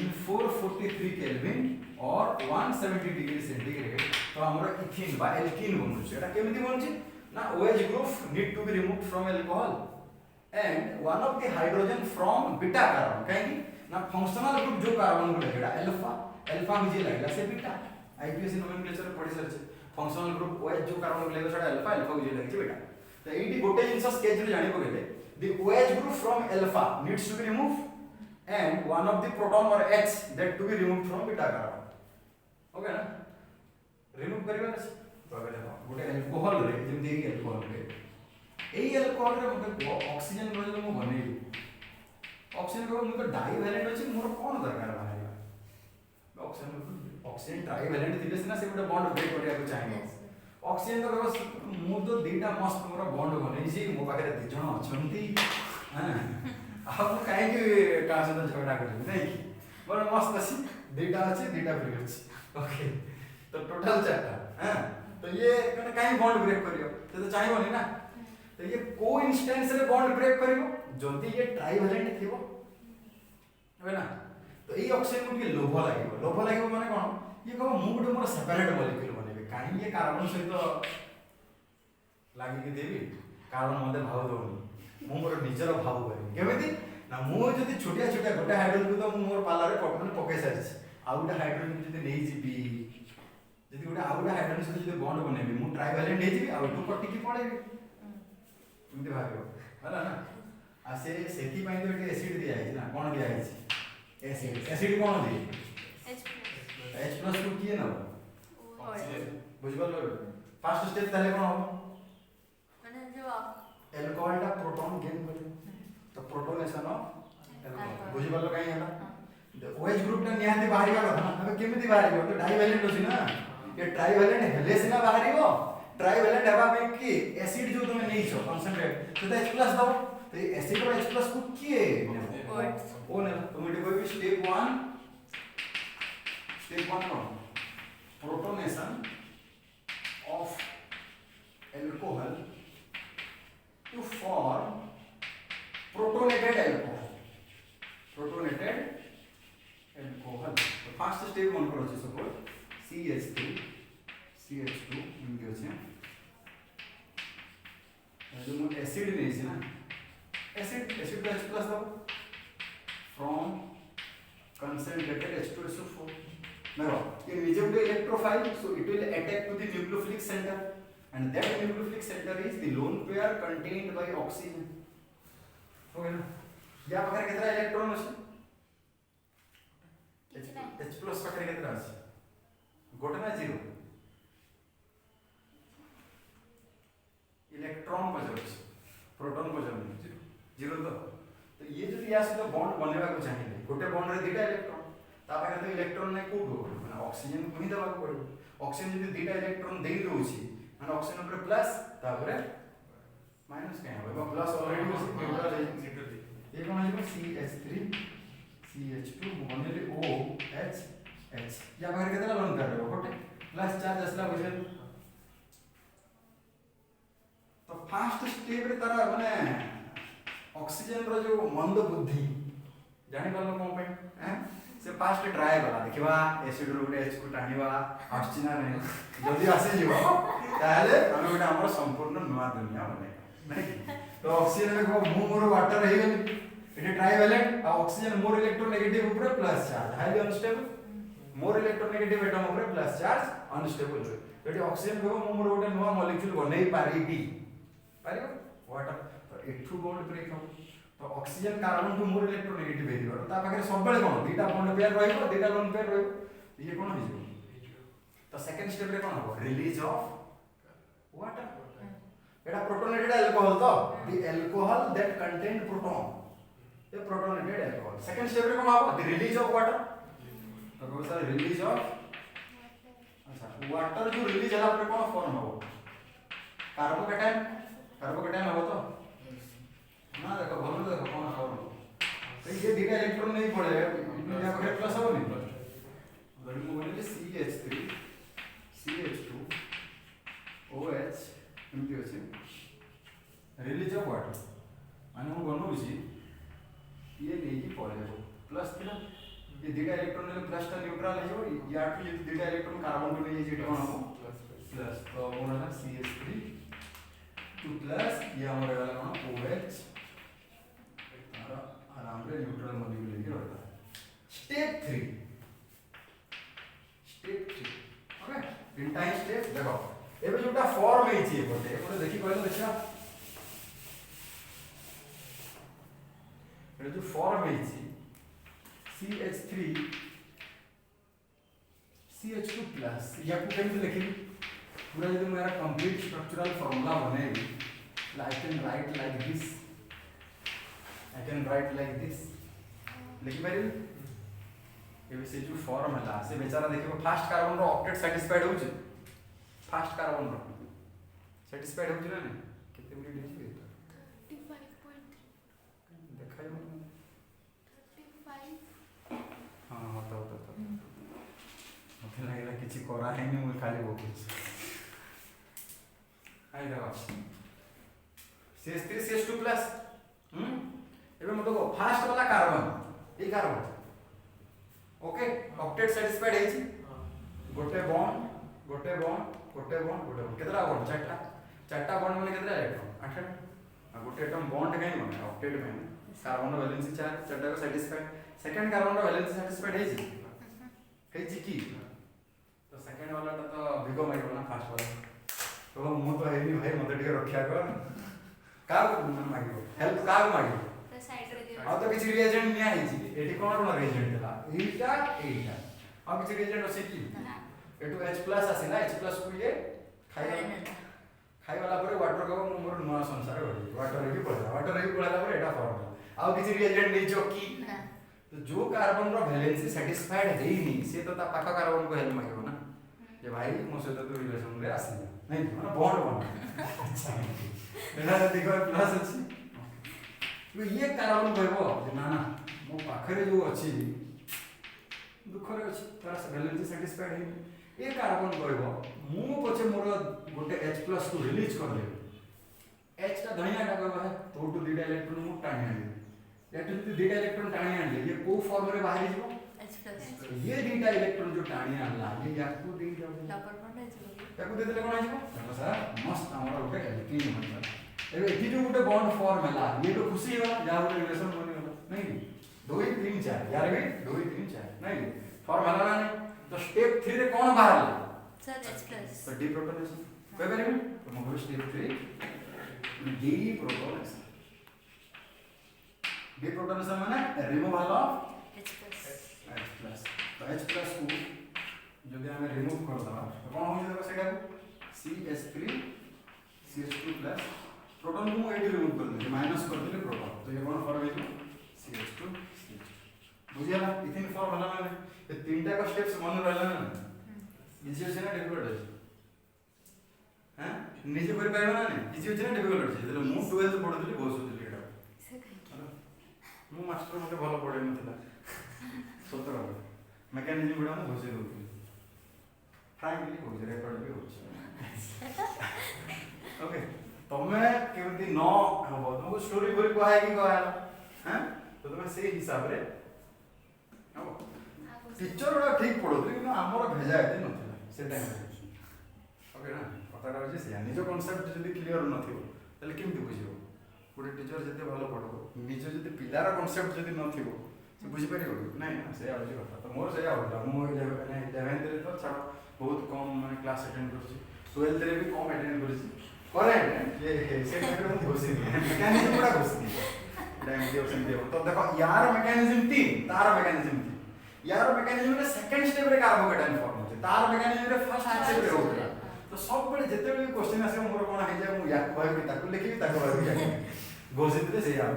इन 443 केल्विन और 170 डिग्री सेंटीग्रेड तो हमर इथीन बा एल्कीन बनुछ एटा केमिति बनुछ ना OH group need to be removed from alcohol and one of the hydrogen from beta carbon काहे ना फंक्शनल ग्रुप जो कार्बन गुला जेडा अल्फा अल्फा को जे लागला से बीटा आईपीएस नोमेनक्लेचर पढि सरछ फंक्शनल ग्रुप OH जो कार्बन गुला सेडा अल्फा अल्फा को जे लागछ बीटा तो एटी गोटे जिंस स्केच रे जानि पगले the OH group from alpha needs to be removed and one of the proton or H that to be removed from beta carbon okay ना remove करिवा ना तो अगर देखो गोटे अल्कोहल रे जेमति कि अल्कोहल रे एई अल्कोहल रे मते ऑक्सीजन रो जो मु बनेइबी ऑक्सीजन को मु तो डाइवैलेंट अछि मोर कोन दरकार बाहरिबा ऑक्सीजन ट्राइवैलेंट थिले सिना से गोटे बॉन्ड ब्रेक करिया को चाहिए ऑक्सीजन तो बस मु तो दीटा मस्त मोर बॉन्ड बनै छी मो पाखरे दि जण अछंती हां आ मु काहे कि का से झगड़ा करी नै कि मोर मस्त अछि दीटा फ्री अछि ओके तो टोटल चारटा हां तो ये कने काहे बॉन्ड ब्रेक करियो तो चाहिबोनी ना तो ये को इंस्टेंस रे बॉन्ड ब्रेक करियो जदी ये ट्राइवैलेंट थिबो है ना तो ये ऑक्सीजन को के लोभ लागिबो माने कोन ये कहबो मु गुटे मोर सेपरेट मॉलिक्यूल बनेबे काहे ये कार्बन सहित लागि के देबी कार्बन मते भाव दोनी मु मोर निजर भाव करी केमिति ना मु जदी छोटिया छोटिया गोटे हाइड्रोजन को तो मु मोर पाला रे माने पके सारिछ आ गोटे हाइड्रोजन जदी नै जीबी जदी गोटे आ गोटे हाइड्रोजन सहित जदी बॉन्ड बनेबी मु ट्राइवैलेंट नै जीबी आ टू कटी की पड़ेबी तुमते भाबियो हला ना आ सेथि पई तो एटे एसिड दिया है ना कोन दिया है एसिड कोन दी H+ को किए ना बुझबल फर्स्ट स्टेप ताले कोन हो माने जो अल्कोहल टा प्रोटॉन गेन करे तो प्रोटोनेशन ऑफ अल्कोहल बुझबल काई हला OH ग्रुप टा निहाती बाहरिबा कथा ना अब केमिति बाहरिबो तो डाइवैलेंट होसी ना ये ट्राइवैलेंट हेले सिना बाहरिबो ट्राइवैलेंट हेबा में कि एसिड जो तुमे नै छो कंसंट्रेट तो H+ दो तो ये एसिड और H+ को किए ओ ने तुम एटे कोई भी स्टेप 1 कौन protonation of alcohol to form protonated alcohol तो फर्स्ट स्टेप मन करो छै सपोज CH2 इनके अछि जो मो एसिड नै छै ना एसिड को H+ दो from concentrated H2SO4 देखो ये निजे गुटे electrophile so it will attack to the nucleophilic centre and that nucleophilic center is the lone pair contained by oxygen हो गया ना या पाखरे केतरा इलेक्ट्रॉन अछि H+ पाखरे केतरा अछि गोटे ना जीरो इलेक्ट्रॉन पर जाउछ प्रोटॉन पर जाउछ जीरो तो ये जो या से तो बॉन्ड बनेबा को चाहिए गोटे बॉन्ड रे दीटा इलेक्ट्रॉन ता पाखरे तो इलेक्ट्रॉन नै कोठो माने ऑक्सीजन को ही देबा को पड़ो ऑक्सीजन जदी दीटा इलेक्ट्रॉन देई दोछि माने ऑक्सीजन ऊपर प्लस तापरे माइनस के होबा प्लस ऑलरेडी होछि न्यूट्रल है ये कोन है CH3 CH2 बनले OH या बाहर केतला लोन कर देबो गोटे प्लस चार्ज असला बुझल तो फर्स्ट स्टेप रे तारा माने ऑक्सीजन रो जो मंद बुद्धि जानि पालो कोन पे हैं से फास्ट ट्राई करा देखिबा एसिड रो गुटे H को टाणीबा आछि ना नै जदी आसी जीवो ताले हम गुटे हमर संपूर्ण नवा दुनिया बने नै तो ऑक्सीजन में को मु मोर वाटर हे गली इट ट्राइवैलेंट आ ऑक्सीजन मोर इलेक्ट्रोनेगेटिव ऊपर plus charge highly unstable more electronegative atom ऊपर प्लस चार्ज अनस्टेबल हो एटी ऑक्सीजन को मु मोर गुटे नवा मॉलिक्यूल बनै पारिबी पारिबो वाटर तो एठू बॉन्ड ब्रेक हो तो ऑक्सीजन कार्बन को मोर इलेक्ट्रोनेगेटिव हे दिबो ता पाखरे सबले कोन दीटा बॉन्ड पेयर रहइबो दीटा लोन पेयर रहइबो ये कोन हो जिवो तो सेकंड स्टेप रे कोन हो release of water Etah protonated alcohol तो the alcohol that contain proton ये प्रोटोनेटेड अल्कोहल सेकंड स्टेप रे कोन हो द रिलीज ऑफ वाटर तो को सर रिलीज ऑफ अच्छा वाटर जो रिलीज होला पर कोन फॉर्म हो कार्बोकैटायन हो तो ना देखो भलो देखो कोन फॉर्म तो ये दीटा इलेक्ट्रॉन नहीं पड़े या पर प्लस हो नहीं अगर मु बोले CH3 CH2 OH एमती अछि रिलीज ऑफ वाटर माने मु बनौछि ये नहीं कि पड़े प्लस थिला ये दुटा इलेक्ट्रॉन ले प्लस टा न्यूट्रल है जो या तो ये दुटा इलेक्ट्रॉन कार्बन को ले जे कोन हो प्लस तो कोन है CH3 2 प्लस ये हमरे वाला कोन OH आराम रे न्यूट्रल मॉलिक्यूल लेके रहता है step 3 okay in time step देखो एबे जोटा फॉर्म है छी एपटे देखि कहलो देखा ये जो फॉर्म है छी CH3 CH2 प्लस या को केमते लिखी पूरा यदि मेरा कंप्लीट स्ट्रक्चरल फार्मूला बनेगी I can write like this I can write like this लिखि पारि ये से जो फॉर्म हला से बेचारा देखिबो फर्स्ट कार्बन रो ऑक्टेट सैटिस्फाइड होउछ फर्स्ट कार्बन रो सैटिस्फाइड होउछ ना केते मिनिट हिची 35.3 देखायो 35 हां होता मते लागला किछि करा है नि मु खाली बोकुछ आई देखो CH3 CH2 प्लस एबे मत को फर्स्ट वाला कार्बन ए कार्बन ओके ऑक्टेट सैटिस्फाइड है छी गोटे बॉन्ड केतरा बॉन्ड चारटा बॉन्ड माने केतरा इलेक्ट्रॉन 8 गोटे एटम बॉन्ड काई माने ऑक्टेट में कार्बन रो वैलेंसी चार्ज चारटा को सैटिस्फाइड सेकंड कार्बन रो वैलेंसी सैटिस्फाइड है छी तो सेकंड वाला तो बिगो मारिबो ना फर्स्ट वाला तो मु तो हेनी भाई मते टिके रक्षा कर का मागिबो हेल्प का मागिबो तो साइड रे दियो आ तो किछि रिएजेंट निया है छी एठी कोन रिएजेंट देला एटा आ किछि रिएजेंट अछि की एटू H+ आसिला H+ को ये खाइ वाला परे वाटर को मोर नवा संसार गडी वाटर रे पळा परे एटा फॉर्मूला आ किछि रिएजेंट नै जो की तो जो कार्बन रो वैलेंसी सैटिस्फाइड हेइनी से तो ता पाखा कार्बन को हेल्प मागिबो ना जे भाई मो से तो रिलेशन रे आसिला नहीं माने बॉन्ड एटा देखो प्लस अछि तो ये कार्बन कहबो जे ना ना मो पाखरे जो अछि दुख रे अछि तार वैलेंसी सैटिस्फाइड हेइनी ए कार्बन कहबो मु पछे मोर गोटे H+ को रिलीज कर दे H का धनिया टा कहबो है तो टू दुटा इलेक्ट्रॉन मु टाणी आनी या तो दुटा इलेक्ट्रॉन टाणी आनले ये को फॉर्म रे बाहर जीवो H+ ये दुटा इलेक्ट्रॉन जो टाणी आनला ये याकू दे जाबो डबल बॉन्ड है जो याकू दे देले कोन आजिबो देखो सर मस्त हमर गोटे एल्कीन बनला एबे एठी जो गोटे बॉन्ड फॉर्म हला ये तो खुशी होला जा गोटे रिलेशन बनि होला नहीं 2 3 4 यार भी 2 3 4 नहीं फॉर्म हला ना तो स्टेप 3 रे कोन बाहरला सर H+ तो डी प्रोटोनेशन कोइ बेरे तो मगो स्टेप 3 डी प्रोटोनेशन माने रिमूवल ऑफ H+ तो H+ को जदि हम रिमूव कर दबा तो कोन हो जेबो सेटा को CH3 CH2 प्लस प्रोटॉन को एडी रिमूव कर दे माइनस कर देले प्रोटॉन तो ये कोन फॉर्म है CH2 बुझियाला इथिन फॉर्म हला ना ये तीनटा का स्टेप्स मन रहला ना इजी होछ ना डिफिकल्ट होछ हैं निजे कर पाइबो ना इजी होछ ना डिफिकल्ट होछ जेले मु 12th पढुतली बहुत सुतली एटा मु मास्टर मते भलो पढे नथिला सतर मेकानिज्म गुडा मु घोषे दउतली फ्रैंकली होछ रेकॉर्ड भी होछ ओके तमे केमती न हबो तुमको स्टोरी बोली कहै कि कहला हैं तो तुम से हिसाब रे हबो टीचर वाला ठीक पढोतली कि हमर भेजा एते नथिला से टाइम रे ओके ना पता रहै से निजो कांसेप्ट जदी क्लियर नथिबो तले केमती बुझिबो गोटे टीचर जते भलो पढो निज जते पिलार कांसेप्ट जदी नथिबो से बुझि परिबो नहीं ना से आउजी कथा तो मोर से आउला मु 11th रे तो छाड़ बहुत कम माने क्लास अटेंड करछि 12th रे भी कम अटेंड करछि करे ये से टाइम में घोषि दिए मैकेनिज्म पूरा घोषि दिए टाइम दियो से दियो तो देखो यार मैकेनिज्म 3 तार मैकेनिज्म 3 यार मैकेनिज्म रे सेकंड स्टेप रे कार्बोकेटाइन फॉर्म होते तार मैकेनिज्म रे फर्स्ट स्टेप रे होता तो सब बेले जते भी क्वेश्चन आसे मोर कोन हे जाय मु याक भाई ताको लिखि ताको भाई घोषित रे से यार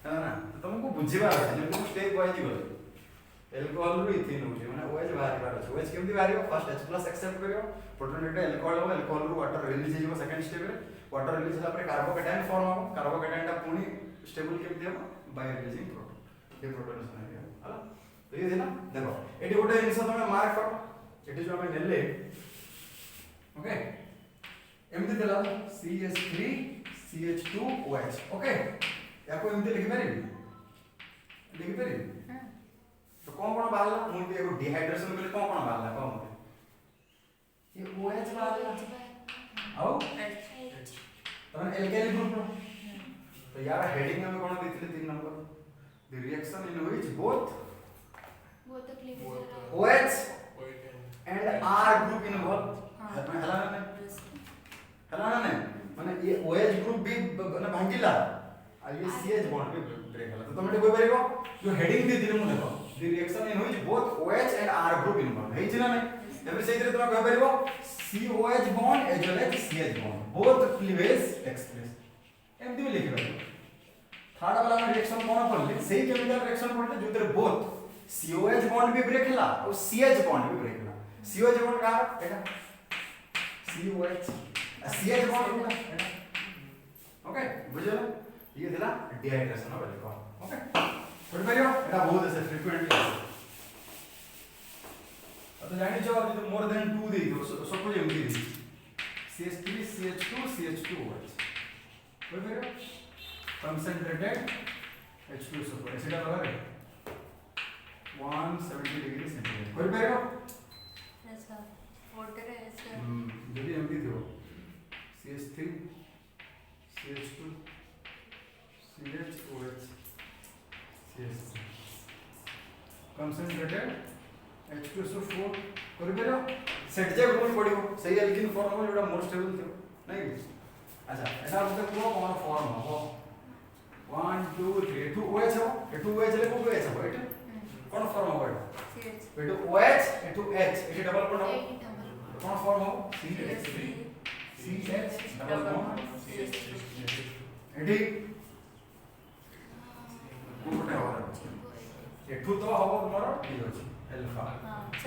है ना तो तुमको बुझिबा जे तुम स्टेप वाइज गले एल्कोहल रो इथिन हो जे माने ओएच बाहर बार छै ओएच केमति बाहर फर्स्ट H+ एक्सेप्ट करियो प्रोटॉन रे एल्कोहल हो एल्कोहल रो वाटर रिलीज हे जो सेकंड स्टेप रे वाटर रिलीज होला पर कार्बोकेटाइन फॉर्म हो कार्बोकेटाइन टा पुनी स्टेबल केमति हो बाय रिलीजिंग प्रोटॉन ये प्रोटॉनेशन है हला तो ये देना देखो एटी गोटे जिंस तुम मार्क करो एटी जो हमें नेले ओके एमती देला CH3 CH2 OH ओके याको एमती लिखि पारि हां तो कौन बाहरला मुझे एगो डिहाइड्रेशन बोले कौन बाहरला कौन ये OH बाहरला आओ तमने एल्काइल ग्रुप रो तो यार हेडिंग में कौन देथिले 3 number the reaction in which both the cleavage OH and R group involved हला ना माने ये OH ग्रुप भी माने भांगिला और ये CH बॉन्ड भी ब्रेक हला तो तुम कोइ परिबो जो हेडिंग दे दिले मु देखो the reaction in which both OH and R group involved है छिना नै एबे सेहि तुम कोइ परिबो COH bond as well as CH bond both cleavage takes place एमती भी लिखि रहबो थर्ड वाला में रिएक्शन कोन पड़ले सेही केमिकल रिएक्शन पड़ले जोतरे बोथ COH बॉन्ड भी ब्रेक हला और CH बॉन्ड भी ब्रेक हला COH बॉन्ड का एटा COH CH बॉन्ड एटा ओके बुझलो ये थिला डिहाइड्रेशन वाला को ओके पढ़ परियो एटा बहुत से फ्रीक्वेंटली तो जानि जो जो मोर देन 2 दे दियो सपोज एमटी दे CH3 CH2 CH2OH पढ़ परियो concentrated H2SO4 एसिड लगा रे 170 डिग्री सेंटीग्रेड कोई परियो yes sir water is जदी एमटी थियो CH3 CH2 CHOH CH3 concentrated H2SO4 कोई परियो सेट जे रूल पडियो सही एल्किन फॉर्म हो जोडा मोर स्टेबल थियो नहीं अच्छा एटा हमसे कोन फॉर्म हो 1 2 3 2OH हो 2OH ले को OH हो एटा कौन फॉर्म हो एटा एटू OH एटू H एटी डबल बॉन्ड हो कौन फॉर्म हो CH डबल बॉन्ड एटी कोटा हो एटू तो हो तुम्हारा ठीक अछि अल्फा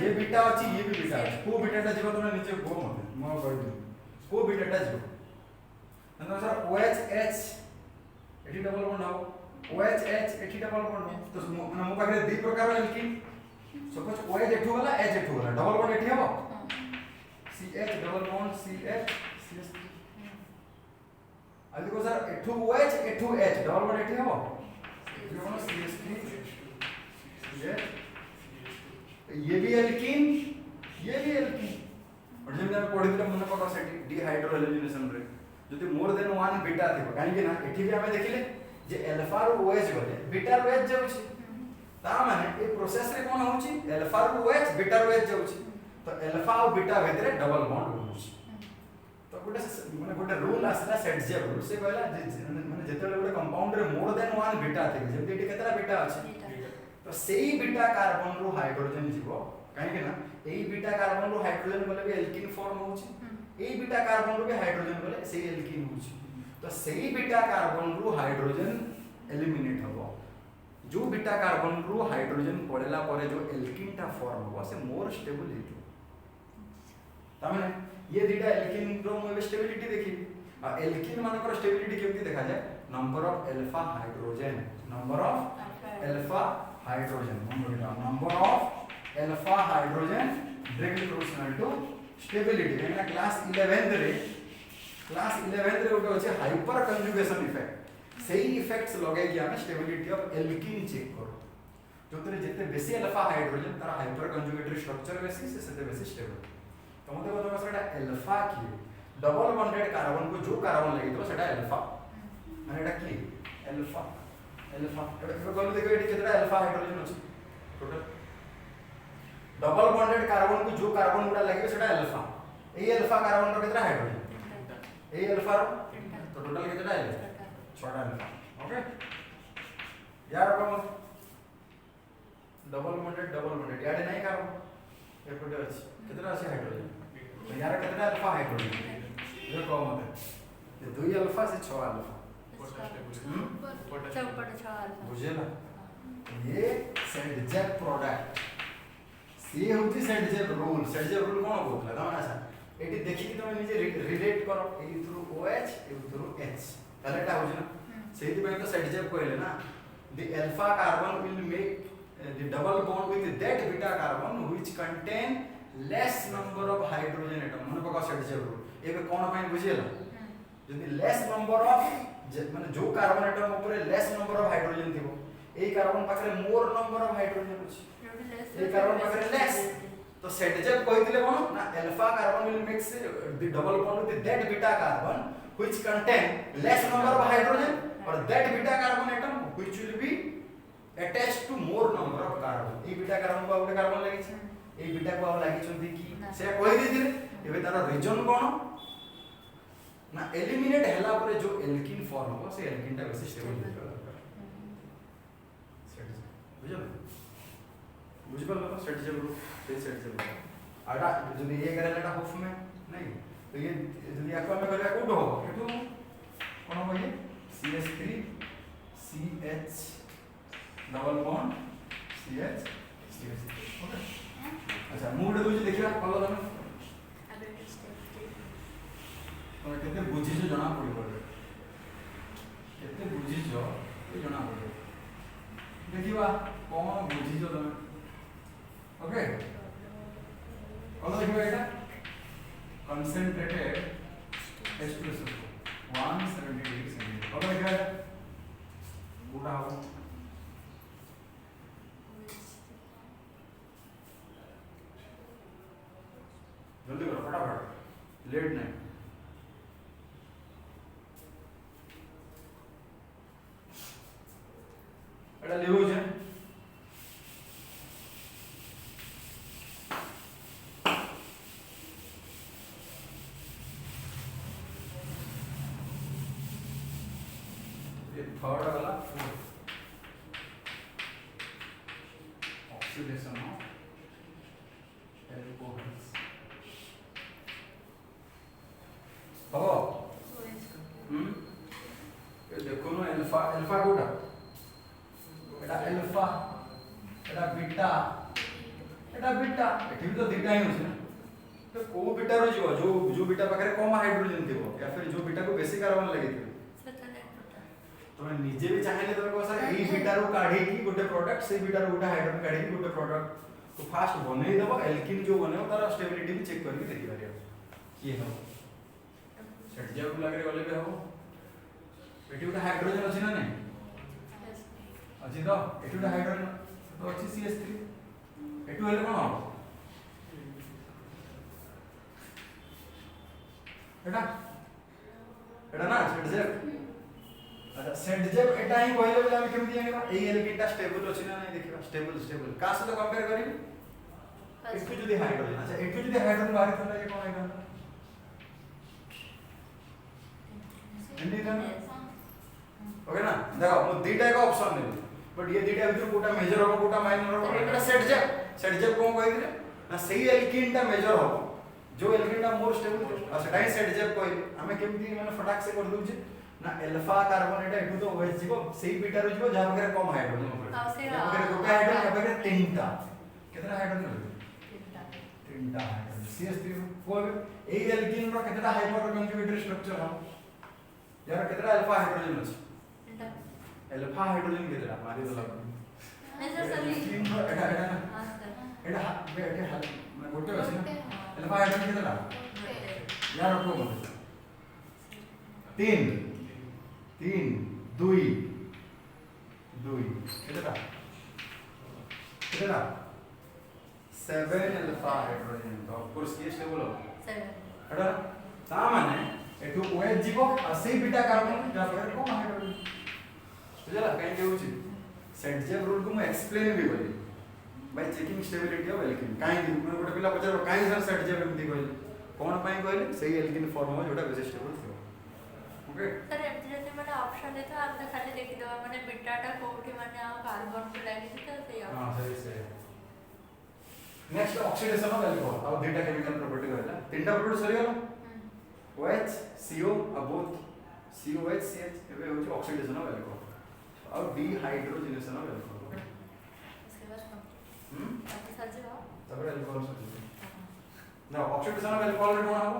ये बीटा अछि ये भी बीटा अछि को बीटाटा जीव तुम नीचे गो मते म कहि दू को बीटाटा जीव नंतर सर OH H एटी डबल बॉन्ड हो OH H एटी डबल बॉन्ड हो तो माने मो पाखरे दी प्रकार एल्किन सपोज OH एठू वाला H एठू वाला डबल बॉन्ड एठी हबो CH double bond CH CH अब देखो सर एठू OH एठू H डबल बॉन्ड एठी हबो CH3 CH ये भी एल्किन और जब मैं पढ़ी तो मन पका सेटी डिहाइड्रोजनेशन रे जति मोर देन 1 बीटा थिबो काहे कि ना एठी भी हमें देखिले जे अल्फा रो OH गले बीटा रो H जाउछि ता माने ए प्रोसेस रे कोन होउछि अल्फा रो OH बीटा रो H जाउछि तो अल्फा और बीटा भितरे डबल बॉन्ड होउछि तो गोटे रूल आसला सेटजेब रूल से कहला माने जेतेले गोटे कंपाउंड रे मोर देन 1 बीटा थिबे जेते एठी केतरा बीटा अछि तो सेही बीटा कार्बन रो हाइड्रोजन जीवो काहे कि ना एही बीटा कार्बन रो हाइड्रोजन बोले भी एल्किन फॉर्म होउछि एही बीटा कार्बन रो भी हाइड्रोजन बोले सेही एल्किन होउछि तो सेही बीटा कार्बन रो हाइड्रोजन एलिमिनेट होबो जो बीटा कार्बन रो हाइड्रोजन पड़ेला परे जो एल्किन टा फॉर्म होबो से मोर स्टेबल हेतु तामाने ये दुटा एल्किन रो मो स्टेबिलिटी देखि आ एल्किन मानकर स्टेबिलिटी केमति देखा जाय number of alpha hydrogen number of alpha hydrogen number of alpha hydrogen directly proportional to stability एना क्लास 11th रे गोटे अछि हाइपर कंजुगेशन इफेक्ट सेही इफेक्ट्स लगे कि हम स्टेबिलिटी ऑफ एल्किन चेक करो जोतरे जेते बेसी अल्फा हाइड्रोजन तार हाइपर कंजुगेटरी स्ट्रक्चर बेसी से सेते बेसी स्टेबल तो मते बता सेटा अल्फा की डबल बॉन्डेड कार्बन को जो कार्बन लगी तो सेटा अल्फा माने एटा की अल्फा एबे कहलु देखो एटी केतरा अल्फा हाइड्रोजन अछि टोटल डबल बॉन्डेड कार्बन को जो कार्बन गुडा लागिबे सेटा अल्फा ए अल्फा कार्बन रो केतरा हाइड्रोजन ए अल्फा रो तो टोटल केतरा है 6 अल्फा ओके यार कम डबल बॉन्डेड याडे नहीं कार्बन एपटे अछि केतरा अछि हाइड्रोजन तो यार केतरा अल्फा हाइड्रोजन ये कम मते ये 2 अल्फा से 6 अल्फा बुझेला ये सेटजेब प्रोडक्ट सी होती सेटजेब रूल कोन बोलला ना अच्छा एटी देखि कि तुम निजे रिलेट करो A through OH A through H तलेटा हो ना सेहि पे तो सेटजेब कहले ना the alpha carbon will make the double bond with that beta carbon which contain less number of hydrogen atom मन पका सेटजेब रूल एबे कोन पई बुझेला जदी लेस नंबर ऑफ माने जो कार्बन एटम ऊपर लेस नंबर ऑफ हाइड्रोजन थिबो ए कार्बन पाखरे मोर नंबर ऑफ हाइड्रोजन अछि ए कार्बन पाखरे लेस तो सेट जब कहितले कोन ना alpha carbon will mix the double bond with that beta carbon which contain less number of hydrogen और that beta carbon atom which will be attached to more number of carbon ए beta carbon को गोटे carbon लागि छै ए beta को आ लागि छथि कि से कहि दिथिले एबे तार रीजन कोन ना एलिमिनेट हला पर जो एल्किन फॉर्म हो से एल्किन टा बेसी स्टेबल हो बुझल बुझल ना सेट जब से सेट जब आटा যদি ये करे लेटा होफ में नहीं तो ये যদি aqua में करे कोड हो एटू कोन हो ये CH3 CH double bond CH CH okay अच्छा मूड दो देखिबा कल तमे और केते बुझिजो जଣା पड़िबो केते बुझिजो ये जଣା पड़िबो देखिबा कोन बुझिजो तमे ओके कल देखिबा एटा concentrated H2SO 170 degree centigrade कल देखिबा पूरा हो जल्दी करो फटाफट लेट नहीं एटा लिखो छे ये थर्ड वाला ऑक्सीडेशन ऑफ एल्कोहल्स हो ये देखो ना अल्फा अल्फा कोटा एटा अल्फा एटा बीटा एठी भी तो दिटा ही होछ ना तो को बीटा रो जो बीटा पाखरे कम हाइड्रोजन थिबो या फिर जो बीटा को बेसी कार्बन लागि थिबो तमे निजे भी चाहेले तमे को सर ए बीटा रो काढी की गोटे प्रोडक्ट से बीटा रो गोटे हाइड्रोजन काढी की गोटे प्रोडक्ट तो फास्ट बनै देबो एल्किन जो बनेओ तार स्टेबिलिटी भी चेक करके देखि पारियो की हो सेट जब लागरे गले भी हो एठी गोटे हाइड्रोजन अछि ना नहीं अछि तो एठी गोटे हाइड्रोजन तो अछि CH3 एठू हेले कोन हो एटा ना सेट जब अच्छा सेट जब एटा ही कहले बोले हम केमति जानिबा ए एल्किनटा स्टेबल अछि ना नहीं देखिबा स्टेबल का से तो कंपेयर करी एठू जदी हाइड्रोजन अच्छा एठू जदी हाइड्रोजन बाहर थला ये कोन आइबा एंडी ना ओके ना देखो मो दीटा का ऑप्शन ने बट ये दीटा भीतर कोटा मेजर हो कोटा माइनर हो एटा सेट जब कोन कहि दिले ना सही एल्किनटा मेजर हो जो एल्किनटा मोर स्टेबल अच्छा डाई सेट जब कहि हमें केमति माने फटाक से कर दूजे ना अल्फा कार्बन एटा एठू तो होय जीवो सेही बीटा रो जीवो जहां वगैरह कम हाइड्रोजन हां से गोटे हाइड्रोजन या वगैरह तीनटा कितना हाइड्रोजन तीनटा हाइड्रोजन CH3 को ए एल्किन रो कितना हाइपर कंजुगेटेड स्ट्रक्चर हो यार कितना अल्फा हाइड्रोजन अछि अल्फा हाइड्रोजन कितना मारी दला नहीं सर सभी एटा हां सर एटा गोटे अछि ना अल्फा हाइड्रोजन कितना यार रखो मत तीन दुई कितना 7 अल्फा हाइड्रोजन तो ऑफ कोर्स ये स्टेबल हो 7 एटा ता माने एठू OH जीवो आ से बीटा कार्बन जा पर को हाइड्रोजन बुझला काई के होची सेट जेब रूल को मैं एक्सप्लेन भी करी by checking stability of alkene काई दिन मैं गोटे पिला पचार काई सर सेट जेब एमती कहले कोन पई कहले सही एल्किन फॉर्म हो जोटा बेसी स्टेबल थियो ओके सर एमती जति माने ऑप्शन दे तो आपने खाली देखि दवा माने बीटाटा कोठी माने आ कार्बन को लागि तो सही हां सही से नेक्स्ट ऑक्सीडेशन ऑफ अल्कोहल अब डेटा केमिकल प्रॉपर्टी रहला तीनटा प्रॉपर्टी सरी गेलो OH CO अब बोथ COH CH एबे होची ऑक्सीडेशन ऑफ अल्कोहल और डिहाइड्रोजनेशन ऑफ अल्कोहल उसके बाद बाकी सजी हो तबे अल्कोहल सजी ना ऑक्सीडेशन ऑफ अल्कोहल रे कोन हो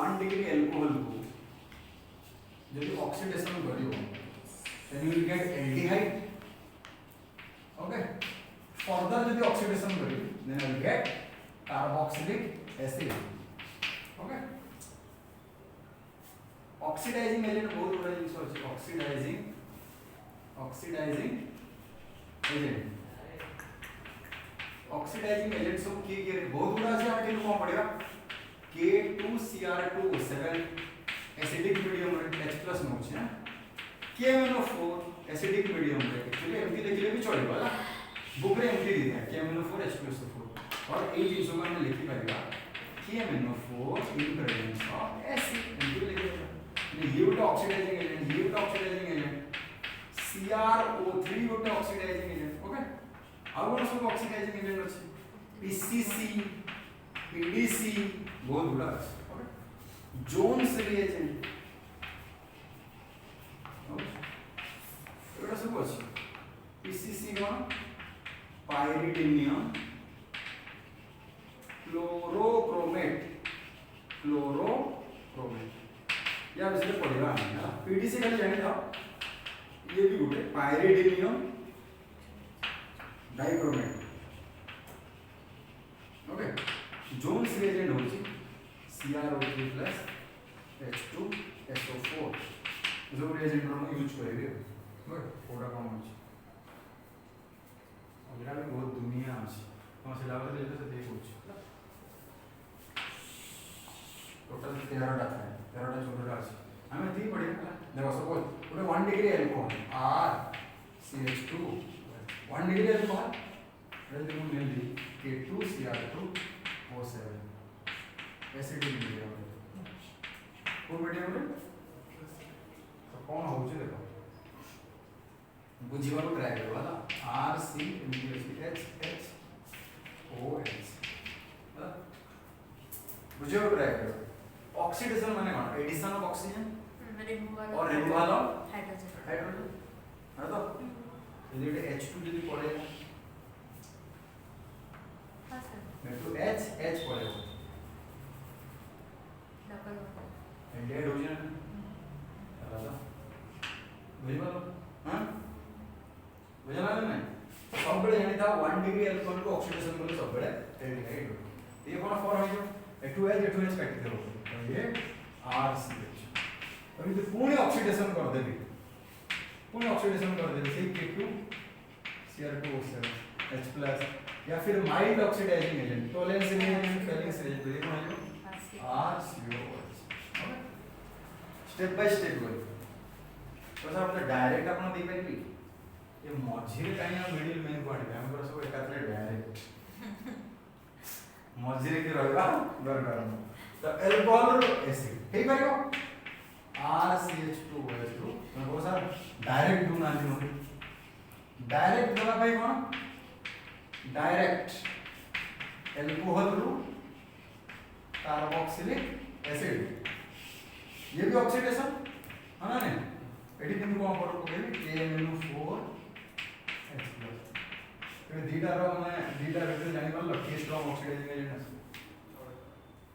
1 डिग्री अल्कोहल को जदि ऑक्सीडेशन करियो then you will get aldehyde okay further जदि ऑक्सीडेशन करियो then you will get carboxylic acid okay oxidising agent बहुत बड़ा जिंस अछि oxidising oxidising agent oxidising agent सब के बहुत गुड़ा से हम केनु कौन पड़ेगा K2Cr2 7 एसिडिक मीडियम रे H+ में होछि ना KMnO4 एसिडिक मीडियम रे एक्चुअली एमटी लिखले भी चलेबा ना बुक रे एमटी दिया KMnO4 H+O4 और ए चीजों को हम लिखि पाएगा KMnO4 in presence of acid एमटी लिखेगा ये होता ऑक्सीडाइजिंग एजेंट ये होता ऑक्सीडाइजिंग एजेंट CrO3 होता ऑक्सीडाइजिंग एजेंट ओके ଆଉ କଣ ସବୁ ଅକ୍ସିଡାଇଜିଂ ଏଜେଣ୍ଟ ଅଛି PCC PDC ବହୁତ ଗୁଡ଼ା ଅଛି ଓକେ ଜୋନ୍ସ ରିଏଜେଣ୍ଟ ଏଗୁଡ଼ା ସବୁ ଅଛି PCC କଣ ପାଇରିଡିନିୟମ क्लोरोक्रोमेट या विषय पढ़िबा हम PDC खाली जानि था ये भी गुटे पाइरिडिनियम डाइक्रोमेट ओके जोन्स रिएजेंट होची CrO3 प्लस H2SO4 जो रिएजेंट हम यूज करेबे ओके कोडा कम होची अगला भी बहुत दुनिया अछि हम से लागत ले तो देख होची टोटल 13 टा था 13 टा 14 टा अछि हमें दी पड़े देखो सपोज पूरे 1 degree alcohol RCH2 1 degree alcohol rail में मेनली K2Cr2O7 एसिडिक मीडियम को मीडियम रे तो कौन होचे देखो बुझिबा को ट्राई करो वाला RCHOH बुझिबा को ट्राई करो ऑक्सीडेशन माने कौन एडिशन ऑफ ऑक्सीजन और रिमूवल ऑफ हाइड्रोजन है तो यदि H2 यदि पड़ेगा हां सर तो H पड़ेगा डबल एंडेड हो जाए चला तो बुझिबा हां बुझला ना सब बड़े जानि था 1 डिग्री अल्कोहल को ऑक्सीडेशन बोले सब बड़े एल्डिहाइड ये कौन फॉर्म है जो H2H काट दे तो ये RCH अभी तो पूर्ण ऑक्सीडेशन कर देबे पूर्ण ऑक्सीडेशन कर देबे से K2Cr2O7 H+ या फिर mild oxidising agent Tollens reagent Fehling's agent ये कौन है RCOH okay step by step go तो सर अपने डायरेक्ट अपन दे पाइबी ये मझिरे काई हम मिडिल मेन को आनी हम सब एकातले डायरेक्ट मझिरे के रहबा दरकार तो अल्कोहल एसिड हे पाइबो RCH2OH2 तो सर डायरेक्ट दू ना दिनो डायरेक्ट दला भाई कोन डायरेक्ट अल्कोहल रु कार्बोक्सिलिक एसिड ये भी ऑक्सीडेशन है ना नहीं एडी तुम को पर पकेबी KMnO4 H+ तो दीटा रो माने दीटा वेक्टर जानि परलो के स्ट्रांग ऑक्सीडाइजिंग एजेंट আছে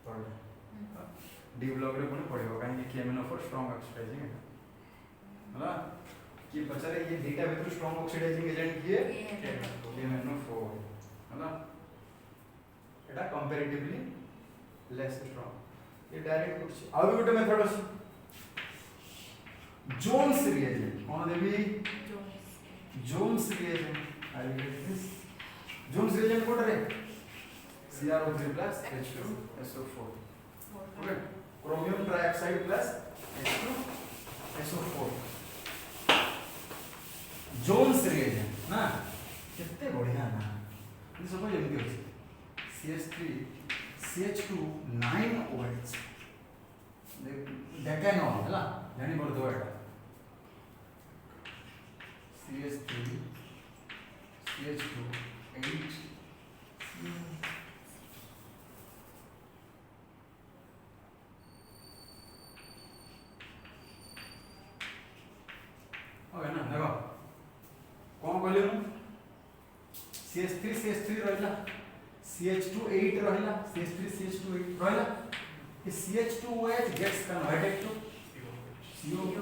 पढ़ डी ब्लॉक रे कोन पढ़िबो काहे कि KMnO4 स्ट्रांग ऑक्सीडाइजिंग है होला कि बचारे ये दीटा वेक्टर स्ट्रांग ऑक्सीडाइजिंग एजेंट किए KMnO4 होला एटा कंपैरेटिवली लेस स्ट्रांग ये डायरेक्ट कुछ आउ भी गोटे मेथड अछि जोन्स रिएजेंट कौन देबी Jones reagent I will get this Jones reagent कोड रे CrO3 plus H2SO4 okay chromium trioxide plus H2SO4 Jones reagent ना कितने बढ़िया ना ये सब एमती होची CH3 CH2 9OH डेकेनॉल हैला जानि बर दो एटा CH3 CH2 8 ओके ना देखो कौन कहले हम CH3 रहला CH2 8 रहला CH3 CH2 8 रहला ये CH2OH gets converted to CO2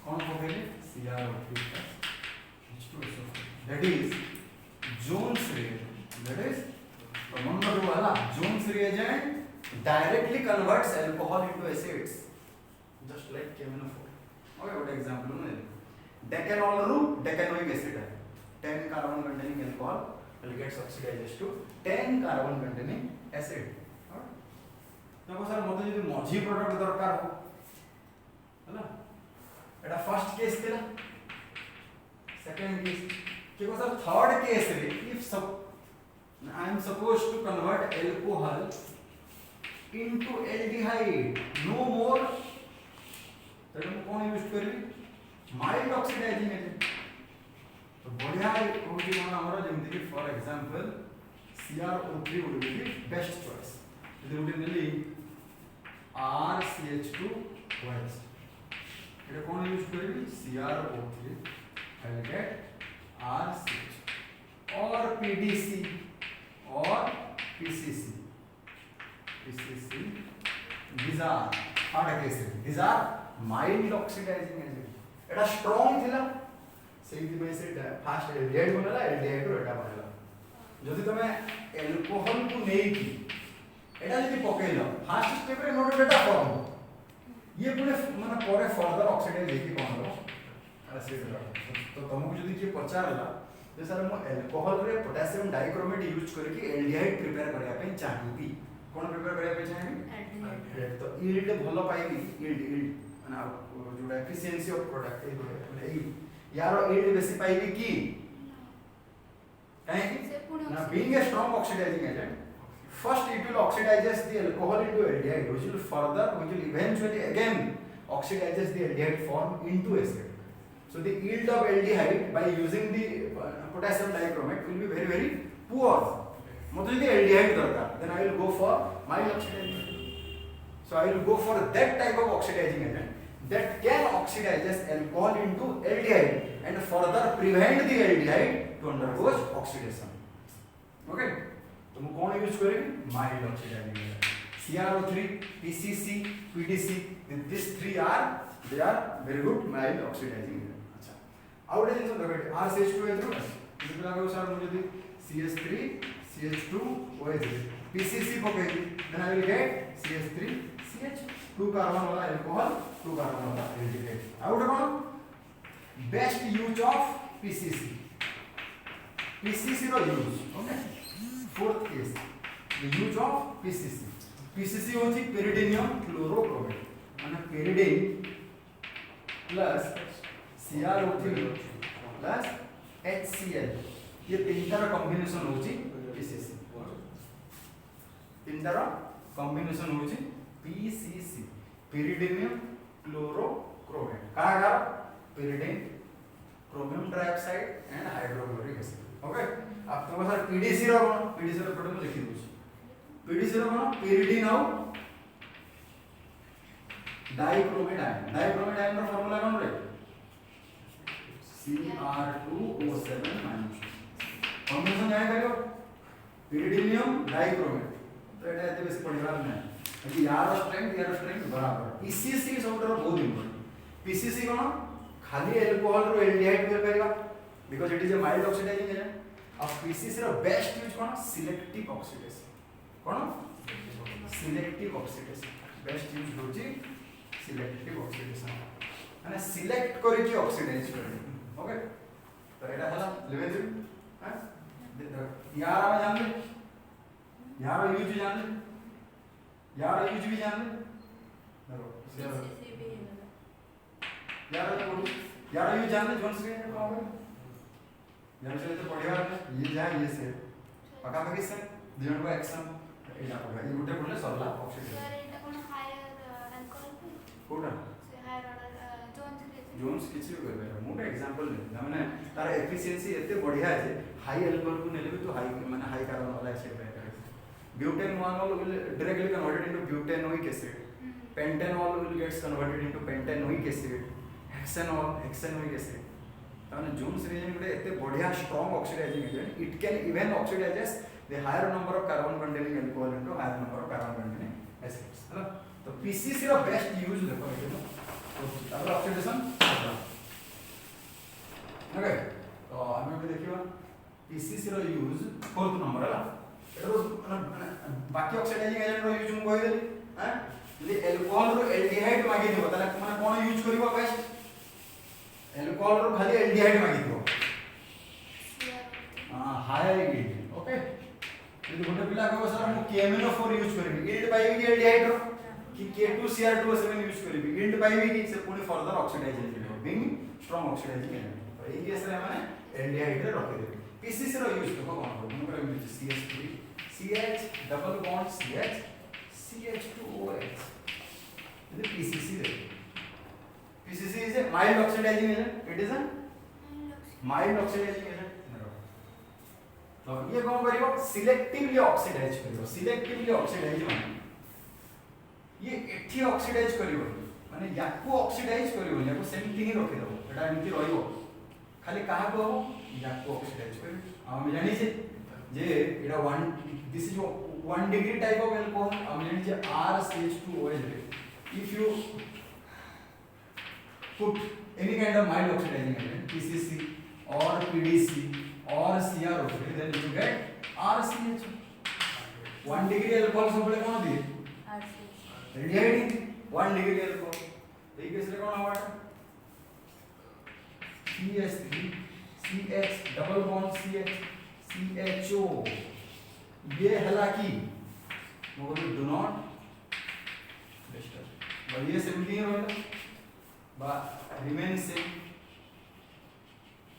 कौन पकेले CrO3 H2SO4 that is Jones reagent that is remember वाला Jones reagent directly converts alcohol into acids just like KMnO4 okay what example डेकेनॉल रू डेकेनोइक acid है 10 carbon containing alcohol will get oxidized to 10 carbon containing acid देखो sir मते जदी मझी product दरकार हो हैला एटा first case थिला सेकंड केस देखो सर थर्ड केस रे इफ सब I am supposed to convert alcohol into aldehyde no more तो हम कौन यूज करी माइल्ड ऑक्सीडाइजिंग एजेंट तो बढ़िया होगी कोन हमरो जेमति कि for example CrO3 would be the best choice इधर उठे नेली RCH2OH एटा कौन यूज करी CrO3 I will get RCH or PDC or PCC these are hard cases these are mild oxidizing agent Etah strong थिला सेही में से फास्ट एल्डिहाइड बनला aldehyde रो एटा बनला जदि तमे अल्कोहल को नेई की एटा जदि पकेइलो फास्ट स्टेप रे नोट एटा फॉर्म ये पुणे माने परे फर्दर ऑक्सीडाइज हेकी कोन हो एसिड तो तुमको जदि के पचारला जे सर मो अल्कोहल रे पोटेशियम डाइक्रोमेट यूज करके एल्डिहाइड प्रिपेयर करिया पे चाहिबी कोन प्रिपेयर करिया पे चाहिबी एल्डिहाइड तो यील्ड भलो पाइबी यील्ड माने जोडा एफिशिएंसी ऑफ प्रोडक्ट ए माने ए यारो यील्ड बेसी पाइबी की काहे ना being a strong oxidising agent first it will oxidizes the alcohol into aldehyde which will eventually again oxidizes the aldehyde form into acid so the yield of aldehyde by using the potassium dichromate will be very very poor मतलब यदि aldehyde दरकार then I will go for mild oxidizing so I will go for that type of oxidizing agent that can oxidizes alcohol into aldehyde and further prevent the aldehyde to undergo oxidation okay तो हम कौन use करेंगे mild oxidising agent CrO3 PCC PDC these three are they are very good mild oxidizing agent अच्छा आउट जिंस देखो RCH2 है तो इसको लागो सर मुझे दी CH3 CH2OH PCC पकेगी then I will get CH3 CH2 carbon वाला अल्कोहल 2 कार्बन वाला एल्डिहाइड आउट कौन बेस्ट यूज ऑफ PCC रो use okay fourth case the use of PCC होची pyridinium chlorochromate माने pyridine plus CrO3 plus HCl ये तीनटार combination होची PCC तीनटार कॉम्बिनेशन होची PCC pyridinium chlorochromate Kaga pyridine chromium trioxide and hydrochloric acid okay अब तो sir PDC रो product में लिखि दूछ PDC रो pyridine आउ डाइक्रोमेट आयन रो फार्मूला कोन रे Cr2O7 कॉम्बिनेशन जाय करियो pyridinium डाइक्रोमेट तो एटा एते बेसी पढिबार नै कि यार स्ट्रेंथ बराबर PCC सबटर बहुत इंपोर्टेंट PCC कोन खाली अल्कोहल रो एल्डिहाइड कर करिवा because it is a mild oxidising agent अब PCC रो बेस्ट यूज कोन सिलेक्टिव ऑक्सीडेशन कोन सिलेक्टिव ऑक्सीडेशन बेस्ट यूज होची सिलेक्टिव ऑक्सीडेशन माने सिलेक्ट करि कि ऑक्सीडाइज करि ओके तो एटा हला लेवल हां यार हम जान ले यार यूज जान ले यार यूज भी जान ले यार तो बोलो यार यूज जान ले जोन्स के कौन यार से तो पढ़िया ये जा ये से पका पकी से दिवन को एक्शन एटा पढ़ा ये गुटे बोले सरला ऑक्सीडेशन सर एटा कोन हायर अल्कोहल पे कोडा से हायर ऑर्डर जोन्स किछि हो गए मोटा एग्जांपल ले माने तार एफिशिएंसी एते बढ़िया है हाई अल्कोहल को नेले भी तो हाई माने हाई कार्बन वाला एसिड पे butanol will directly converted into butanoic acid pentanol will gets converted into pentanoic acid hexanoic acid ताने जोन्स रिएजेंट गुटे एते बढ़िया strong oxidising agent it can even oxidises the higher number of carbon containing alcohol into higher number of carbon containing acids है ना तो PCC रा best use देखो एटा तो तापर ऑक्सीडेशन ओके तो हम भी देखिबा PCC रा यूज फोर्थ नंबर है एटा बाकी ऑक्सीडाइजिंग एजेंट रो यूज हम कहि देली हैं यदि अल्कोहल रो एल्डिहाइड मागे दिबो ताले माने कोन यूज करिवो बेस्ट अल्कोहल रो खाली एल्डिहाइड मागितो हायर इल्ड ओके यदि गोटे पिला कहबो सर मु KMnO4 यूज करबी इल्ड पाइबी कि एल्डिहाइड रो कि K2Cr2O7 यूज करबी इल्ड पाइबी कि से पुनी फर्दर ऑक्सीडाइज हो बीइंग स्ट्रांग ऑक्सीडाइजिंग एलिमेंट तो एई केस रे माने एल्डिहाइड रे रखि देबे पीसीसी रो यूज तो कोन हो मन करे CH3 CH double bond CH CH2OH यदि PCC रे PCC is a mild oxidizing agent it is a mild oxidizing agent तो ये कौन करियो सिलेक्टिवली ऑक्सीडाइज करियो सिलेक्टिवली ऑक्सीडाइज माने ये एठी ऑक्सीडाइज करियो माने याकू ऑक्सीडाइज करियो याकू सेमथि ही रखि दबो एटा एमथि रहियो खाली काहा को याकू ऑक्सीडाइज करियो हम जानि जे एटा 1 this is 1 degree type of alcohol हम जानि जे RCH2OH रे if you put any kind of mild oxidizing agent PCC or PDC or CrO3 then you get RCH 1 degree alcohol सबले कोन दिए RCH एल्डिहाइड 1 degree alcohol एई case रे कोन हवाटा CH3 CH double bond CH CHO ये हला की मगर do not disturb और ये सेमथि ही रहला बा रिमेन सेम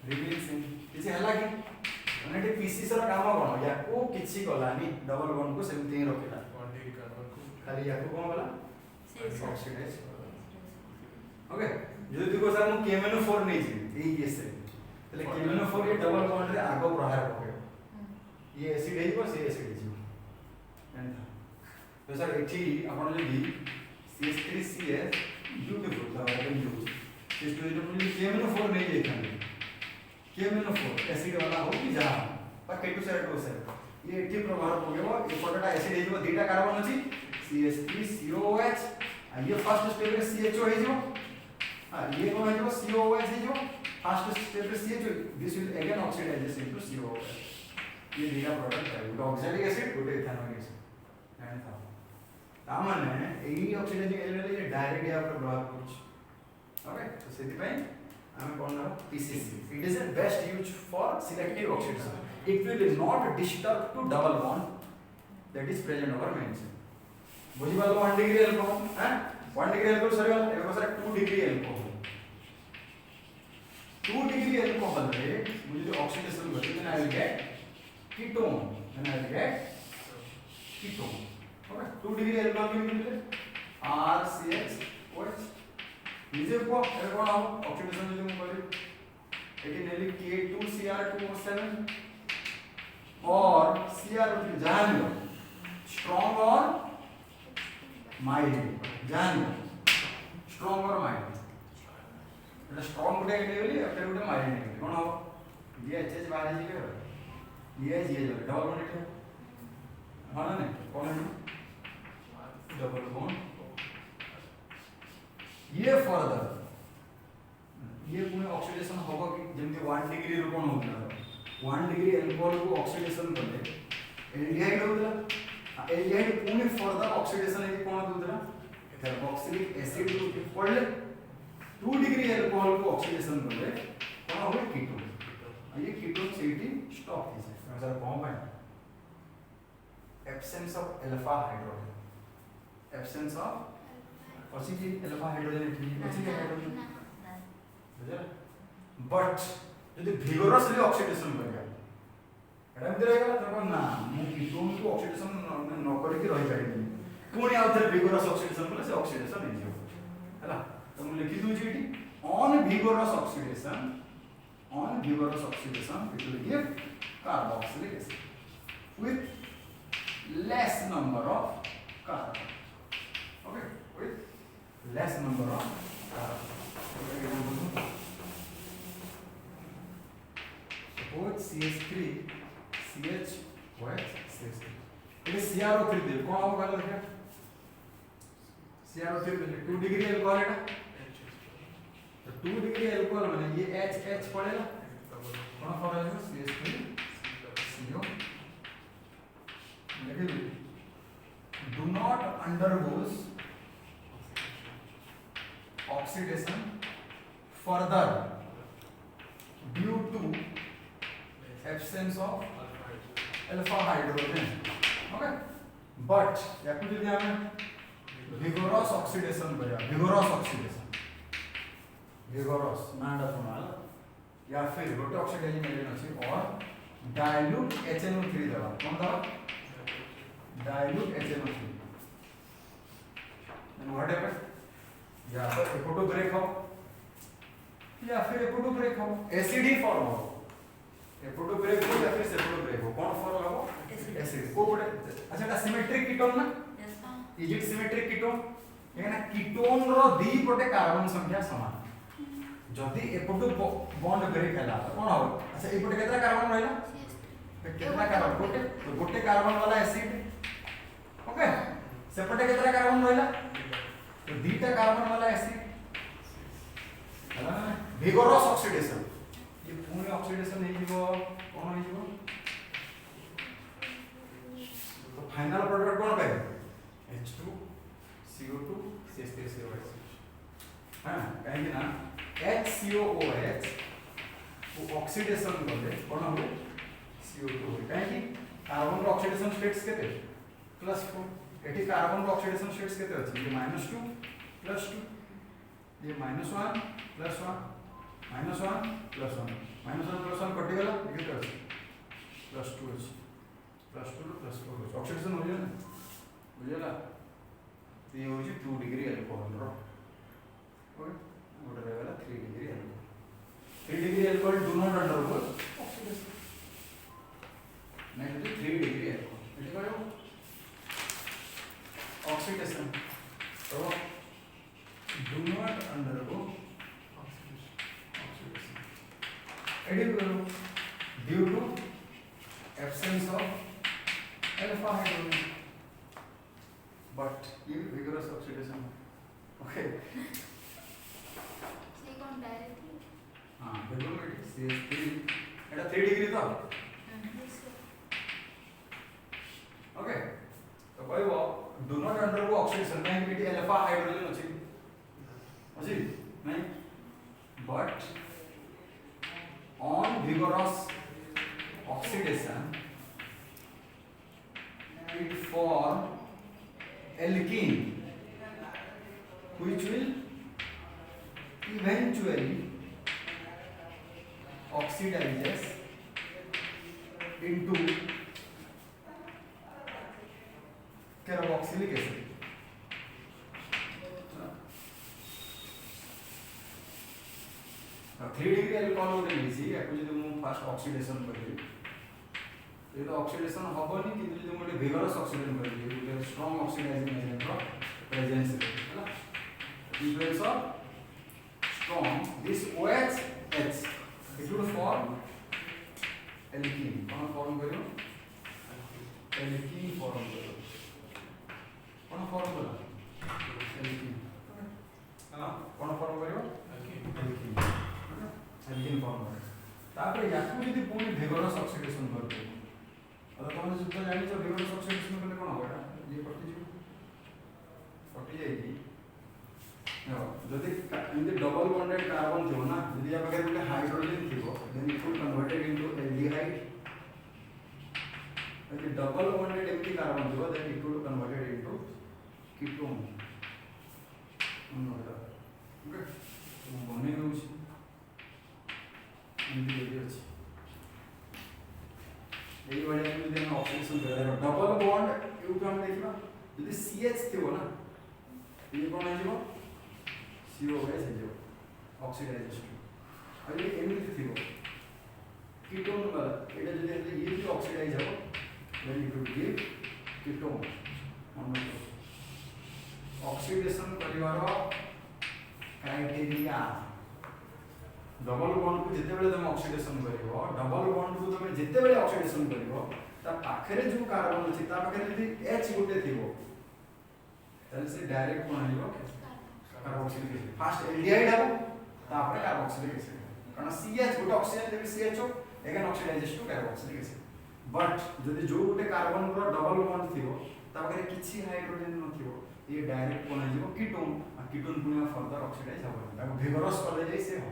किसी हला कि माने पीसीसी रो काम कोन या को किछि गलानी डबल बॉन्ड को सेमथि ही रखिला खाली या को कोन गला ऑक्सीडाइज ओके जदि को सर मु KMnO4 नै छी एई केस रे तले KMnO4 ये डबल बॉन्ड रे आगो प्रहार पके ये एसिड हेइबो से एसिड हेइबो एंड तो सर एठी आपण जदि CH3CH beautiful the can use इस तो जो KMnO4 नै जेथान KMnO4 एसिड वाला हो कि जा पर K2Cr2O7 ये एठी प्रभाव पकेबो ए पटटा एसिड हेइबो दुईटा कार्बन अछि CH3COOH आ ये फर्स्ट स्टेप रे CHO हेइबो हां ये कोन हेइबो COOH हेइबो फर्स्ट स्टेप रे CHO this will again oxidise into COOH ये दुईटा प्रोडक्ट है गोटे ऑक्सैलिक एसिड गोटे इथेनॉइक एसिड एंड था ता माने एई ऑक्सीडाइजिंग एलिमेंट ये डायरेक्ट या पर प्रभाव पड़छ ओके तो सेति पई हमें कौन ना PCC it is a best used for selective oxidation it will not disturb to double bond that is present over main बुझी बालो 1 डिग्री अल्कोहल हैं 1 डिग्री अल्कोहल सर एगो sir 2 degree alcohol 2 degree alcohol रे मुझे oxidation होती है आई will gate ketone then I will get ketone okay 2 degree alcohol की मिलले RCH निजे को ए कोन हम ऑक्सीडेशन जो हम करे एटी नेली K2Cr2O7 और Cr2 जान लो स्ट्रांग और माइल्ड जान लो स्ट्रांग और माइल्ड एटा स्ट्रांग गुटे नेली एटा गुटे माइल्ड नेली कोन हो DHH बाहर जिले DHG डबल बॉन्ड है हां ना कोन है डबल बॉन्ड ये फर्दर ये पुणे ऑक्सीडेशन होगा कि जेमति 1 डिग्री रो कोन होता 1 डिग्री अल्कोहल को ऑक्सीडेशन करले एल्डिहाइड होतला एल्डिहाइड पुणे फर्दर ऑक्सीडेशन है कोन होतला कार्बोक्सिलिक एसिड को पड़ले 2 डिग्री अल्कोहल को ऑक्सीडेशन करले कोन होय कीटोन ये कीटोन सीटी स्टॉप है सर कौन है absence of alpha hydrogen absence of अच्छी चीज अल्फा हाइड्रोजन ठीक अच्छी हाइड्रोजन बुझा बट यदि vigorously ऑक्सीडेशन कर गया एटा भी रहेगा तो ना मु कीटोन को ऑक्सीडेशन न करे कि रहि पारिबी पुणी आउथरे vigorous ऑक्सीडेशन कले से ऑक्सीडेशन नहीं हो हैला तो मु लिखि दउ छी eighty on vigorous oxidation it will give carboxylic acid with less number of carbon okay with less number of carbon suppose CH3 CHOH CH3 ये CrO3 दे कौन होगा देखा CrO3 दे 2 डिग्री अल्कोहल है तो 2 डिग्री अल्कोहल माने ये H पड़ेगा कौन फॉर है CH3 CO लिख do not undergoes oxidation further due to absence of alpha hydrogen okay but याकू जदी हम vigorous oxidation करिया vigorous नाडा सुनाल या फिर गोटे ऑक्सीडाइजिंग एजेंट अछि और डाइल्यूट HNO3 देबा कोन देबा dilute HNO3 then what happen या तो एपोटो ब्रेक हो या फिर एपोटो ब्रेक हो एसिड ही फॉर्म हो एपोटो ब्रेक हो या फिर सेपोटो ब्रेक हो कौन फॉर्म हो एसिड को बोले अच्छा एटा सिमेट्रिक कीटोन ना इज इट सिमेट्रिक कीटोन एना कीटोन रो दी पटे कार्बन संख्या समान जदी एपोटो बॉन्ड ब्रेक हैला तो कोन हो अच्छा एपोटे केतना कार्बन रहला कितना कार्बन गोटे तो गोटे कार्बन वाला एसिड ओके सेपटे कितना कार्बन रहला तो दीटा कार्बन वाला एसिड हैला ना विगोरस ऑक्सीडेशन ये पूर्ण ऑक्सीडेशन नहीं जीवो कोन नहीं जीवो तो फाइनल प्रोडक्ट कोन पाए H2 CO2 CH3COH हां कहीं ना HCOOH वो ऑक्सीडेशन करले कोन हो CO2 कहीं कार्बन रो ऑक्सीडेशन स्टेट्स केते +4 एठी कार्बन रो ऑक्सीडेशन स्टेट्स केते अछि ये -2 +2 ये -1 +1 -1 +1 -1 कटि गला ये केते अछि +2 अछि +2 + +4 अछि ऑक्सीडेशन हो गया ना बुझला ये हो जी 2 डिग्री अल्कोहल रो ओके गोटे रहला 3 degree alcohol 3 degree alcohol do not undergo oxidation नहीं 3 डिग्री अल्कोहल एटी करो ऑक्सीडेशन तो डू नॉट अंडरगो ऑक्सीडेशन एटी करो due to absence of alpha hydrogen but ये vigorous oxidation okay से कौन डायरेक्टली हां बिल्कुल बेटी CH3 एटा 3 डिग्री तो ओके तो कहबो डू नॉट अंडरगो ऑक्सीडेशन नहीं बेटी अल्फा हाइड्रोजन अछि नहीं but on vigorous oxidation it form alkene which will eventually oxidizes into carboxylic acid now 3 degree alcohol होते लिसी याको जदि मु फास्ट ऑक्सीडेशन करली ये तो ऑक्सीडेशन हबनी किंतु जदि मोटे विगरस ऑक्सीडेशन करली ये स्ट्रांग ऑक्सीडाइजिंग एजेंट रो प्रेजेंस हैला equals of strong this OH H it would form alkene कौन फॉर्म करियो alkene फॉर्म करियो कौन फॉर्म करा alkene हैला कौन फॉर्म करियो alkene फॉर्म करियो तापर याकू जदि पूरी विगरस ऑक्सीडेशन करते अब तुम सुद्धा जानि छ विगरस ऑक्सीडेशन करले कोन होबा ये कटि जाई जदि इन डबल बॉन्डेड कार्बन थियो ना यदि या बगैर गोटे हाइड्रोजन थियो then it will converted into aldehyde यदि डबल बॉन्डेड एम्प्टी कार्बन थियो then it will converted into ketone okay बने होउछ इनदी यदि अछि एई वाले में देन ऑक्सीडेशन करे डबल बॉन्ड एउटा हम देखिबा यदि CH थियो ना ये कोन है जीवो COH है जो ऑक्सीडाइजेशन अब ये एमिति थियो कीटोन वाला एटा जदि ये भी ऑक्सीडाइज हो then it will give ketone oxidation परिवार क्राइटेरिया डबल बॉन्ड को जिते बेले तुम ऑक्सीडेशन करिवो डबल बॉन्ड को तुम जिते बेले ऑक्सीडेशन करिवो ता पाखरे जो कार्बन अछि ता पाखरे यदि H गुटे थिवो तले से डायरेक्ट कोन आइबो कार्बोक्सिलिक एसिड फास्ट एल्डिहाइड हबो तापर कार्बोक्सिलिक एसिड कारण CH गुटे ऑक्सीजन देबे CHO again oxidises to carboxylic acid but जदि जो गुटे कार्बन रो डबल बॉन्ड थिवो ता पाखरे किछि हाइड्रोजन न थिवो ये डायरेक्ट कोन आइबो कीटोन आ कीटोन पुनिया फर्दर ऑक्सीडाइज हबो ताको विगरस करले जाई से हो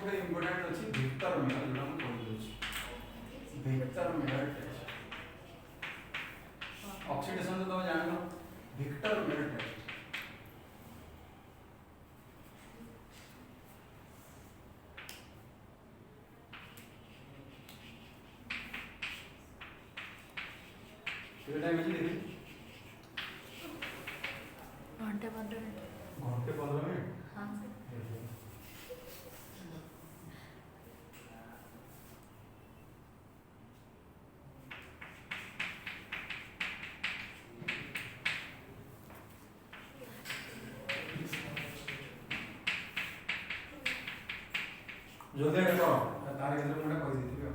गुटे इंपोर्टेंट अछि विक्टर मेयर जोटा हम पढि दउछि विक्टर मेयर टेस्ट ऑक्सीडेशन तो तुम जानो विक्टर मेयर टेस्ट केते टाइम अछि देखि घंटे 15 मिनट घंटे 15 मिनट हां जल्दी करो तार के मुझे कहि देथिबे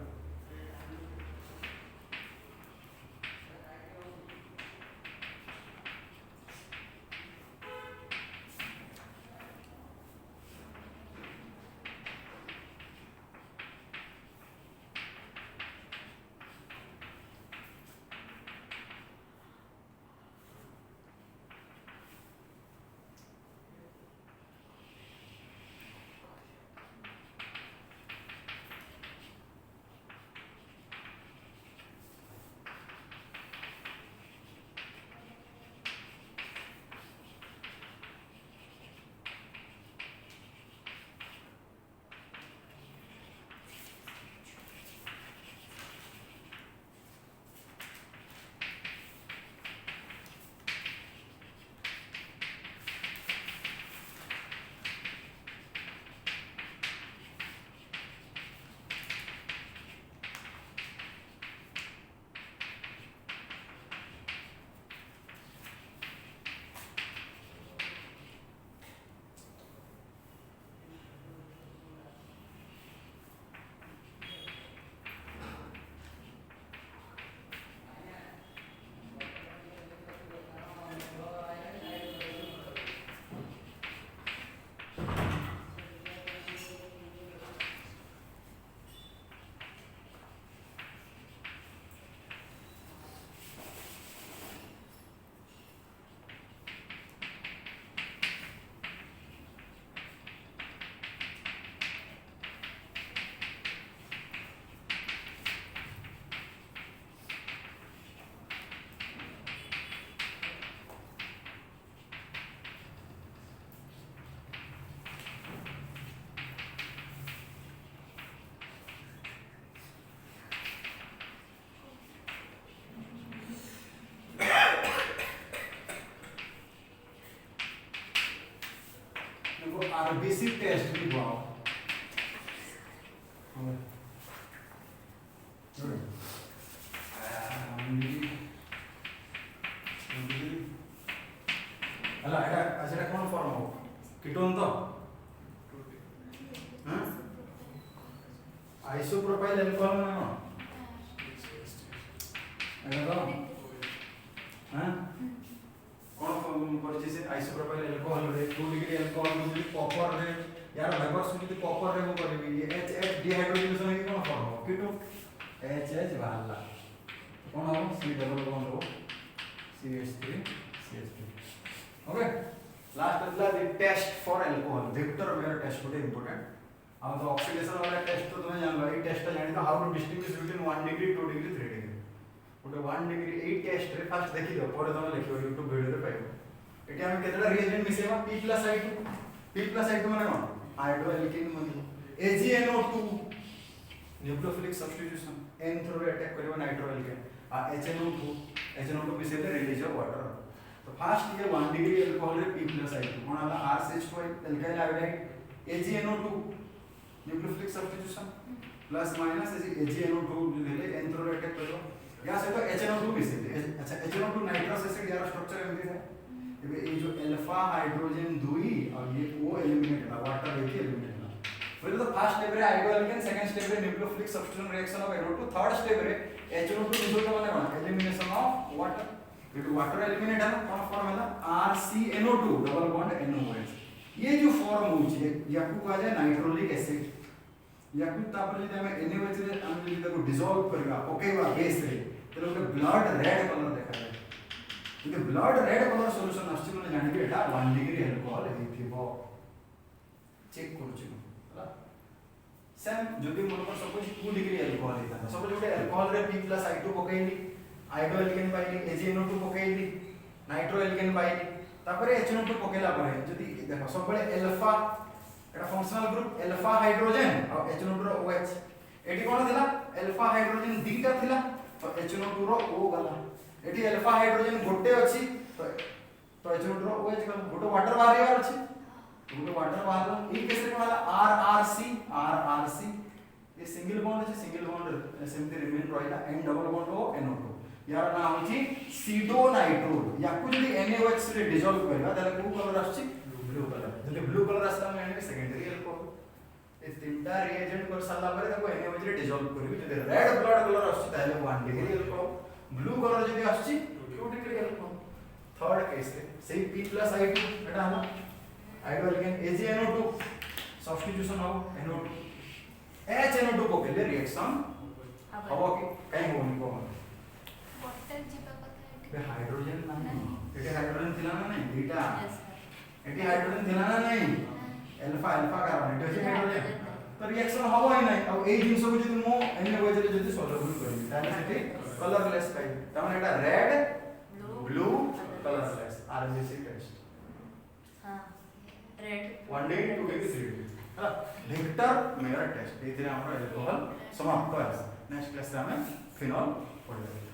आरबीसी टेस्ट भी बुआओ अला एटा कोन फॉर्म हो कीटोन तो हां आइसोप्रोपाइल अल्कोहल में ना एटा तो हां कोन परिचय से आइसोप्रोपाइल अल्कोहल रे 2 डिग्री अल्कोहल में कॉपर रे यार वेपर सुनी कॉपर रे वो करबी एच डिहाइड्रोजनेशन है कोन फॉर्म हो कीटो एच बाहरला कोन हो सी डबल बॉन्ड हो CH3 okay last is the test for alcohol Victor Meyer test बड़े इंपोर्टेंट अब तो ऑक्सीडेशन वाला टेस्ट तो तुम्हें जान लो ये टेस्ट जानि तो how to distinguish between 1 degree 2 degree 3 degree ओटे 1 डिग्री ए टेस्ट रे फर्स्ट देखि दो परे तुम लिखियो YouTube वीडियो रे पाइबो एटी हम केतला रिएजेंट मिसेबा P+I2 माने कोन हाइड्रोएल्केन माने AgNO2 nucleophilic substitution N through attack करियो नाइट्रोएल्केन आ HNO2 मिसेले रिलीज ऑफ वाटर तो फर्स्ट ये 1 डिग्री अल्कोहल रे P+I2 कोन आला RCH2 alkyl hydride AgNO2 nucleophilic substitution plus minus AgNO2 ले N थ्रू अटैक करियो या से तो HNO2 मिसेले अच्छा HNO2 नाइट्रस एसिड यार स्ट्रक्चर एमती है ये जो अल्फा हाइड्रोजन 2 और ये O एलिमिनेट है वाटर लेके एलिमिनेट है फिर तो फर्स्ट स्टेप रे हाइड्रोएल्केन सेकंड स्टेप रे nucleophilic substitution reaction of NO2 third step रे HNO2 रिजल्ट माने कोन एलिमिनेशन ऑफ वाटर ये वाटर एलिमिनेट है कौन फॉर्म है RCNO2 डबल बॉन्ड NOH ये जो फॉर्म होची याकू कहा जाए नाइट्रोलिक एसिड याकू तापर जदि हम NOH रे हम जदि ताको डिसॉल्व करबा पकेबा बेस रे तो ओके ब्लड रेड कलर देखा जाए ये ब्लड रेड कलर सॉल्यूशन आछि माने जानि एटा 1 डिग्री अल्कोहल हेथिबो चेक करूछु हला सेम जदि मन पर सपोज 2 डिग्री अल्कोहल हेता सपोज गोटे अल्कोहल रे P + I2 पकेइली आइडो alkene पाइली AgNO2 पकेइली nitro alkene पाइली तापरे HNO2 पकेला परे जदि देखो सब बळे अल्फा एटा फंक्शनल ग्रुप अल्फा हाइड्रोजन और HNO2 रो OH एटी कोन थिला अल्फा हाइड्रोजन दीटा थिला तो HNO2 रो O गला एटी अल्फा हाइड्रोजन गोटे अछि तो HNO2 रो OH गला गोटे वाटर बाहरियार अछि गोटे वाटर बाहरला ई केस रे कोन RRC ये सिंगल बॉन्ड अछि सिंगल बॉन्ड सेमति रिमेन रहिला N double bond O NO2 यार नाम अछि सीडो नाइट्रोल याकु जदि NaOH रे डिसॉल्व करबा ताले को कलर आछि ब्लू कलर जदि ब्लू कलर आसला माने सेकेंडरी अल्कोहल ए तीनटा रिएजेंट कर साला परे ताको NaOH रे डिसॉल्व करबी जदि रेड ब्लड कलर आछि ताले 1 डिग्री अल्कोहल ब्लू कलर जदि आछि 2 डिग्री अल्कोहल थर्ड केस रे सेही P + I2 एटा हला आइडो एल्केन AgNO2 सब्स्टिट्यूशन हो NO2 HNO2 पकेले रिएक्शन हबो कि काई होनी को वाटर जीवा कथा बे हाइड्रोजन नाही एटे हाइड्रोजन थिला ना नाही दुईटा यस एटी हाइड्रोजन थिला ना नाही अल्फा कार्बन एटे अछि हाइड्रोजन तो रिएक्शन हबो ही नाही अब एई जिंस को जदि मो NaOH रे जदि सॉल्युबल करबी ताले सेठी कलरलेस पाइबी त माने एटा red blue colourless RBC test हां रेड 1 डे 2 डे 3 डे हला लिक्टर मेरा टेस्ट एथिरे हमर अल्कोहल समाप्त है नेक्स्ट क्लास रे हमें फिनॉल पढिबा